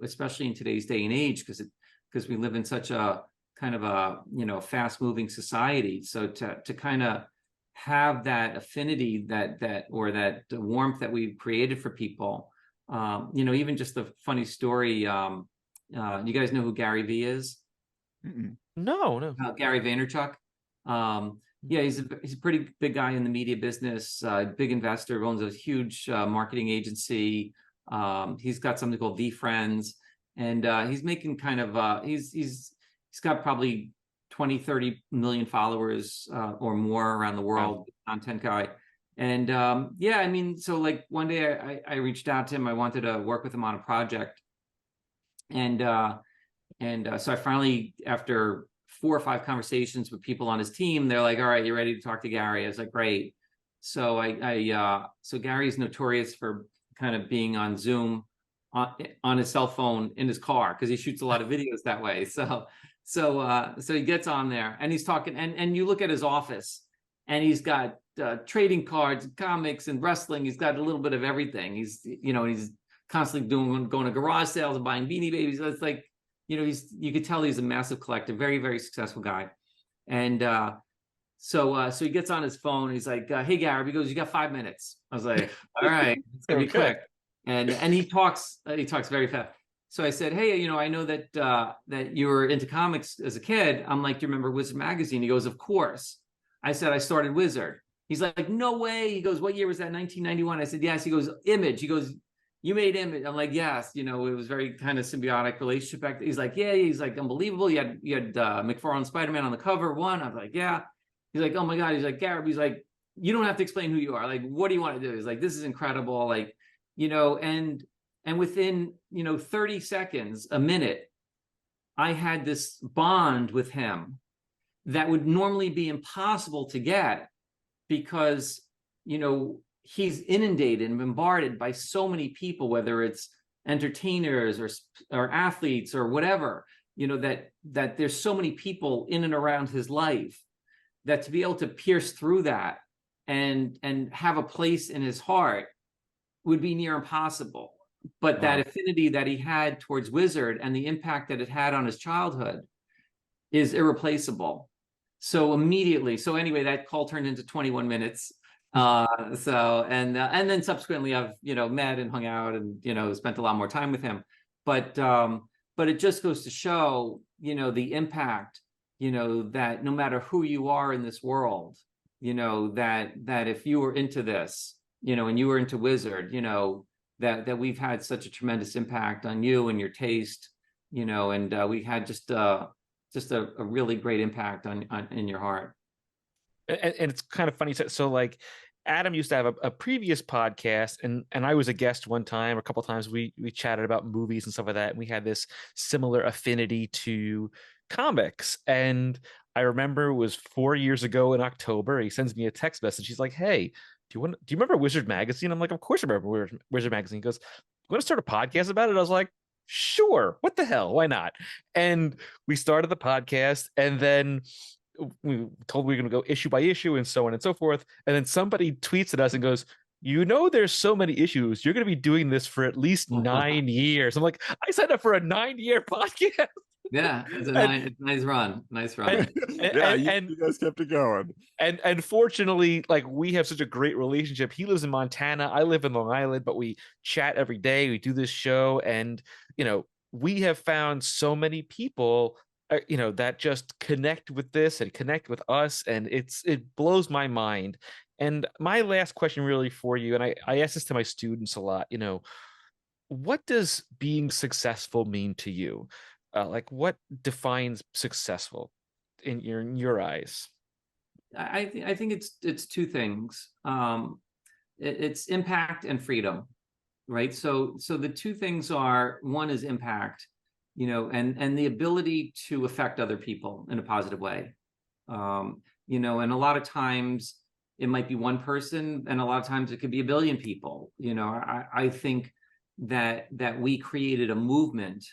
especially in today's day and age, because we live in such a kind of a, fast moving society. So to kind of have that affinity, that warmth that we've created for people, even just a funny story. You guys know who Gary V is? No. Gary Vaynerchuk. Yeah, he's a pretty big guy in the media business, big investor, owns a huge marketing agency. He's got something called VFriends, and he's making kind of he's got probably 20, 30 million followers or more around the world. Wow. Content guy. And yeah, I mean, so like one day I reached out to him. I wanted to work with him on a project. And so I finally, after 4 or 5 conversations with people on his team, they're like, all right, you ready to talk to Gary? I was like, great. So so Gary's notorious for kind of being on Zoom on his cell phone in his car, because he shoots a lot of videos that way. So he gets on there and he's talking, and you look at his office and he's got trading cards, comics, and wrestling. He's got a little bit of everything. He's constantly going to garage sales and buying Beanie Babies. It's like, you could tell he's a massive collector, very, very successful guy. And so he gets on his phone. He's like, hey, Gareb. He goes, you got 5 minutes. I was like, all right, it's gonna be quick. And he talks very fast. So I said, hey, I know that that you were into comics as a kid. I'm like, do you remember Wizard magazine? He goes, of course. I said, I started Wizard. He's like, no way. He goes, what year was that? 1991. I said, yes. He goes, Image. He goes, you made Image. I'm like, yes. It was very kind of symbiotic relationship back then. He's like, yeah. He's like, unbelievable. You had McFarlane Spider-Man on the cover one. I'm like, yeah. He's like, oh my God. He's like, Gareb. He's like, you don't have to explain who you are. Like, what do you want to do? He's like, this is incredible. Like, and within 30 seconds, a minute, I had this bond with him that would normally be impossible to get, because he's inundated and bombarded by so many people, whether it's entertainers or athletes or whatever, that there's so many people in and around his life, that to be able to pierce through that and have a place in his heart would be near impossible. But that affinity that he had towards Wizard and the impact that it had on his childhood is irreplaceable. So anyway, that call turned into 21 minutes. And then subsequently I've, met and hung out and, spent a lot more time with him. But it just goes to show, the impact, that no matter who you are in this world, that if you were into this, and you were into Wizard, that we've had such a tremendous impact on you and your taste, and we had just a really great impact on in your heart. And it's kind of funny. So like Adam used to have a previous podcast, and I was a guest one time, or a couple of times. We chatted about movies and stuff like that, and we had this similar affinity to comics. And I remember it was 4 years ago in October. He sends me a text message. He's like, hey, do you remember Wizard magazine? I'm like, of course I remember Wizard magazine. He goes, you want to start a podcast about it? I was like, sure, what the hell, why not? And we started the podcast, and then we told we were going to go issue by issue and so on and so forth. And then somebody tweets at us and goes, there's so many issues, you're going to be doing this for at least 9 years. I'm like, I signed up for a 9-year podcast. Yeah, it's a nice run. And you guys kept it going. And fortunately, like, we have such a great relationship. He lives in Montana, I live in Long Island, but we chat every day. We do this show, and we have found so many people that just connect with this and connect with us, and it blows my mind. And my last question really for you, and I ask this to my students a lot, what does being successful mean to you? Like, what defines successful in your eyes? I think it's two things. It's impact and freedom, right? So the two things are, one is impact, and the ability to affect other people in a positive way. And a lot of times it might be one person, and a lot of times it could be a billion people. I think that we created a movement,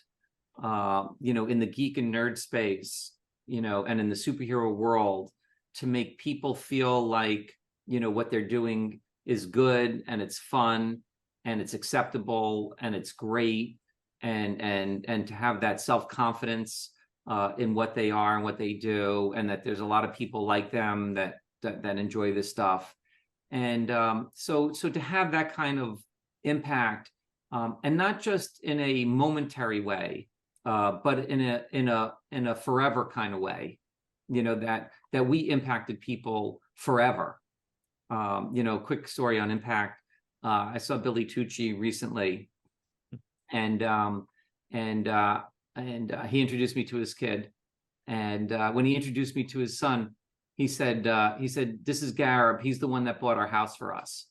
in the geek and nerd space, and in the superhero world, to make people feel like, what they're doing is good and it's fun and it's acceptable and it's great, and to have that self-confidence in what they are and what they do, and that there's a lot of people like them that enjoy this stuff. And so to have that kind of impact, and not just in a momentary way, but in a forever kind of way, that we impacted people forever. Quick story on impact. I saw Billy Tucci recently, and he introduced me to his kid. And when he introduced me to his son, he said, "This is Gareb. He's the one that bought our house for us."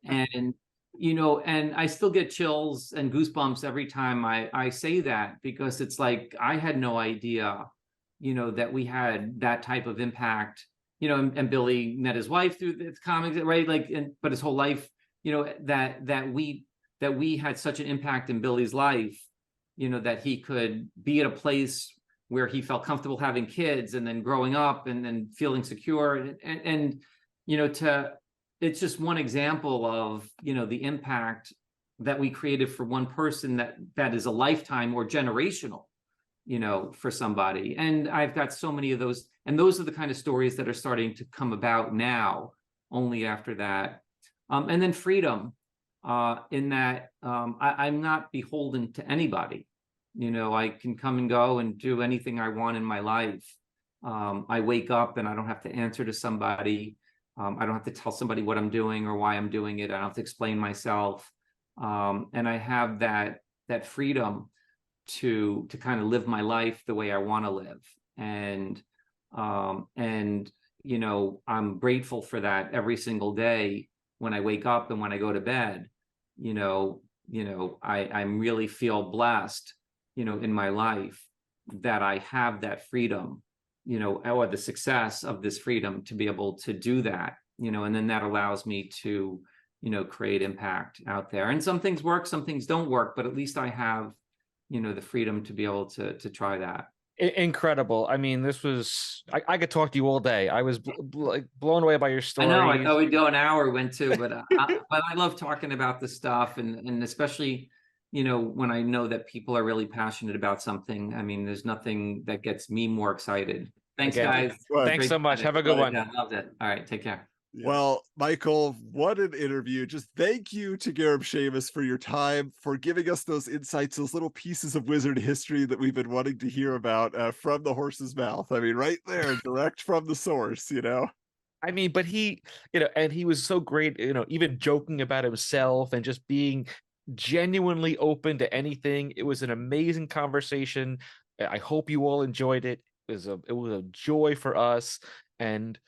And and I still get chills and goosebumps every time I say that, because it's like, I had no idea, that we had that type of impact. And Billy met his wife through the comics, right? But his whole life, that we had such an impact in Billy's life, that he could be at a place where he felt comfortable having kids, and then growing up and then feeling secure, and it's just one example of, the impact that we created for one person that is a lifetime or generational, for somebody. And I've got so many of those, and those are the kind of stories that are starting to come about now, only after that. And then freedom, in that I'm not beholden to anybody. I can come and go and do anything I want in my life. I wake up and I don't have to answer to somebody. I don't have to tell somebody what I'm doing or why I'm doing it. I don't have to explain myself. And I have that freedom to kind of live my life the way I want to live. And I'm grateful for that every single day when I wake up and when I go to bed. I really feel blessed, in my life, that I have that freedom, or the success of this freedom to be able to do that, and then that allows me to, create impact out there. And some things work, some things don't work, but at least I have, the freedom to be able to try that. Incredible. I mean, this was, I could talk to you all day. I was blown away by your story. I know, I thought we'd go an hour, went to, but I love talking about this stuff, and especially, when I know that people are really passionate about something. I mean, there's nothing that gets me more excited. Thanks, guys. Thanks so much. Have a good one. Yeah, loved it. All right, take care. Yeah. Well, Michael, what an interview. Just thank you to Gareb Shamus for your time, for giving us those insights, those little pieces of wizard history that we've been wanting to hear about from the horse's mouth. I mean, right there, direct from the source, I mean, but he, and he was so great, even joking about himself and just being genuinely open to anything. It was an amazing conversation. I hope you all enjoyed it. It was a joy for us, and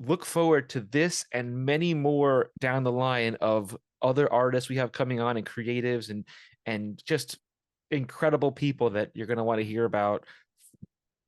look forward to this and many more down the line of other artists we have coming on, and creatives, and just incredible people that you're going to want to hear about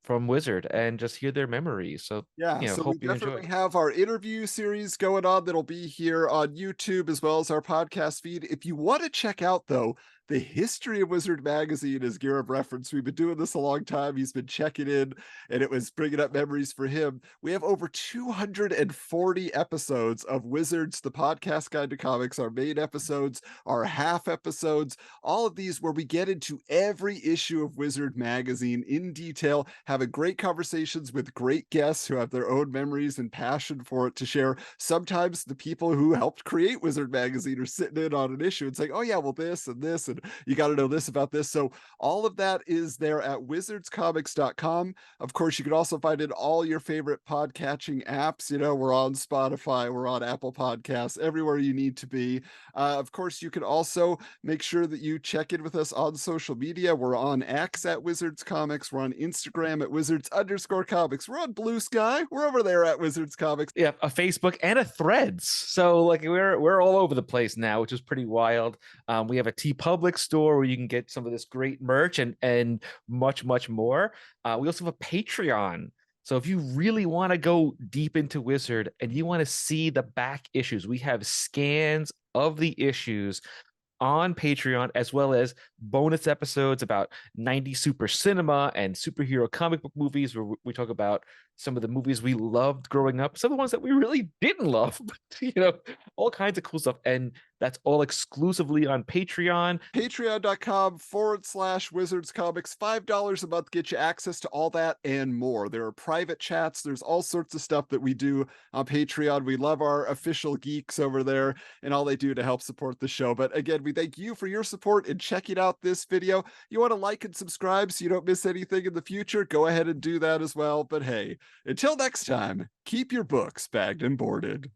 from Wizard and just hear their memories. So yeah, so hope we you definitely enjoy. have our interview series going on that'll be here on YouTube as well as our podcast feed. If you want to check out, though, the history of Wizard Magazine, as Gareb referenced, we've been doing this a long time. He's been checking in, and it was bringing up memories for him. We have over 240 episodes of Wizards, the podcast guide to comics, our main episodes, our half episodes, all of these where we get into every issue of Wizard Magazine in detail, having great conversations with great guests who have their own memories and passion for it to share. Sometimes the people who helped create Wizard Magazine are sitting in on an issue and saying, oh yeah, well, this and this, and you got to know this about this. So all of that is there at wizardscomics.com. Of course, you can also find it in all your favorite podcatching apps. We're on Spotify, we're on Apple Podcasts, everywhere you need to be. Of course, you can also make sure that you check in with us on social media. We're on X at Wizards Comics. We're on Instagram at Wizards_Comics. We're on Blue Sky. We're over there at Wizards Comics. Yeah, a Facebook and a Threads. So we're all over the place now, which is pretty wild. We have a TeePublic public store where you can get some of this great merch and much, much more. We also have a Patreon. So if you really want to go deep into Wizard and you want to see the back issues, we have scans of the issues on Patreon, as well as bonus episodes about 90s super cinema and superhero comic book movies, where we talk about some of the movies we loved growing up, some of the ones that we really didn't love, but all kinds of cool stuff. And that's all exclusively on Patreon. Patreon.com/Wizards Comics. $5 a month gets you access to all that and more. There are private chats. There's all sorts of stuff that we do on Patreon. We love our official geeks over there and all they do to help support the show. But again, we thank you for your support in checking out this video. You want to like and subscribe so you don't miss anything in the future? Go ahead and do that as well. But hey, until next time, keep your books bagged and boarded.